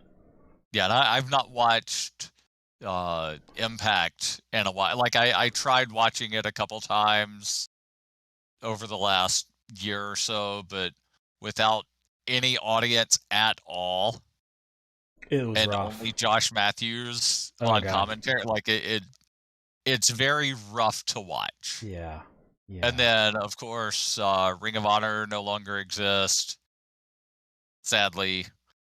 Yeah, and I've not watched Impact in a while. Like I tried watching it a couple times over the last year or so, but without any audience at all. It was and rough. Only Josh Matthews on commentary. Like it's very rough to watch. Yeah. And then of course Ring of Honor no longer exists. Sadly.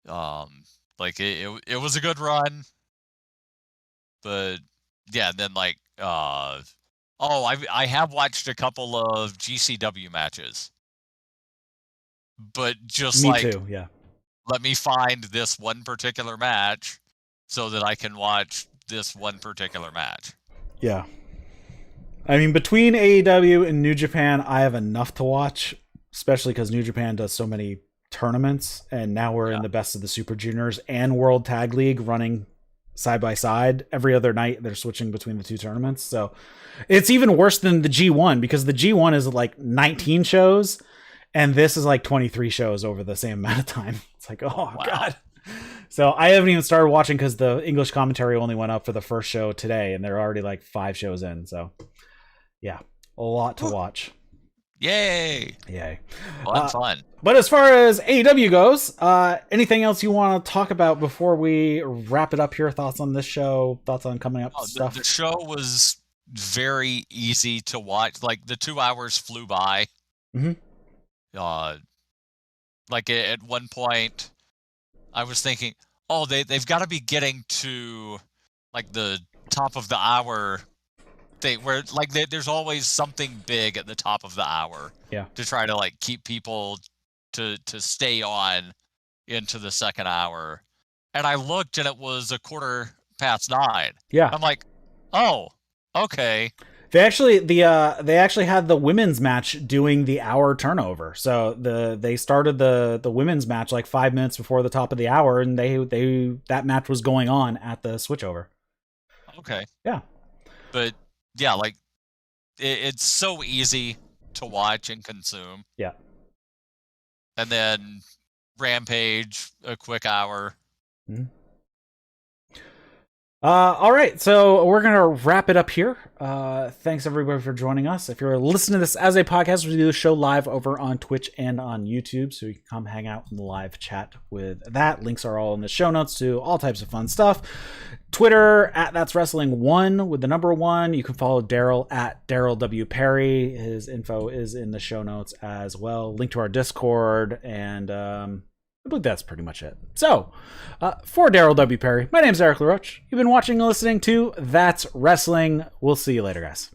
Like it was a good run. But yeah, then like I have watched a couple of GCW matches. But just Me too, yeah. Let me find this one particular match so that I can watch this one particular match. Yeah. I mean, between AEW and New Japan, I have enough to watch, especially because New Japan does so many tournaments, and now we're in the Best of the Super Juniors and World Tag League running side by side. Every other night, they're switching between the two tournaments. So it's even worse than the G1, because the G1 is like 19 shows, and this is like 23 shows over the same amount of time. It's like, oh, wow. God. So I haven't even started watching because the English commentary only went up for the first show today, and they're already like 5 shows in. So yeah, a lot to watch. Yay! Well, fun. But as far as AEW goes, anything else you want to talk about before we wrap it up here? Thoughts on this show? Thoughts on coming up stuff? The show was very easy to watch. Like, the 2 hours flew by. Mm-hmm. Like, at one point, I was thinking, oh, they've got to be getting to, like, the top of the hour thing, where, like, there's always something big at the top of the hour. Yeah. To try to, like, keep people to stay on into the second hour. And I looked, and it was 9:15. Yeah. I'm like, oh, okay. They actually had the women's match doing the hour turnover. So they started the women's match like 5 minutes before the top of the hour, and that match was going on at the switchover. Okay. Yeah. But yeah, like it's so easy to watch and consume. Yeah. And then Rampage, a quick hour. Mm-hmm. All right, so we're gonna wrap it up here. Thanks everybody for joining us. If you're listening to this as a podcast, we do the show live over on Twitch and on YouTube, so you can come hang out in the live chat with that. Links are all in the show notes to all types of fun stuff. Twitter at That's Wrestling 1 with the number 1. You can follow Darryl at Darryl W Perry. His info is in the show notes as well. Link to our Discord, and I believe that's pretty much it. So, for Darryl W. Perry, my name's Eric LaRoche. You've been watching and listening to That's Wrestling. We'll see you later, guys.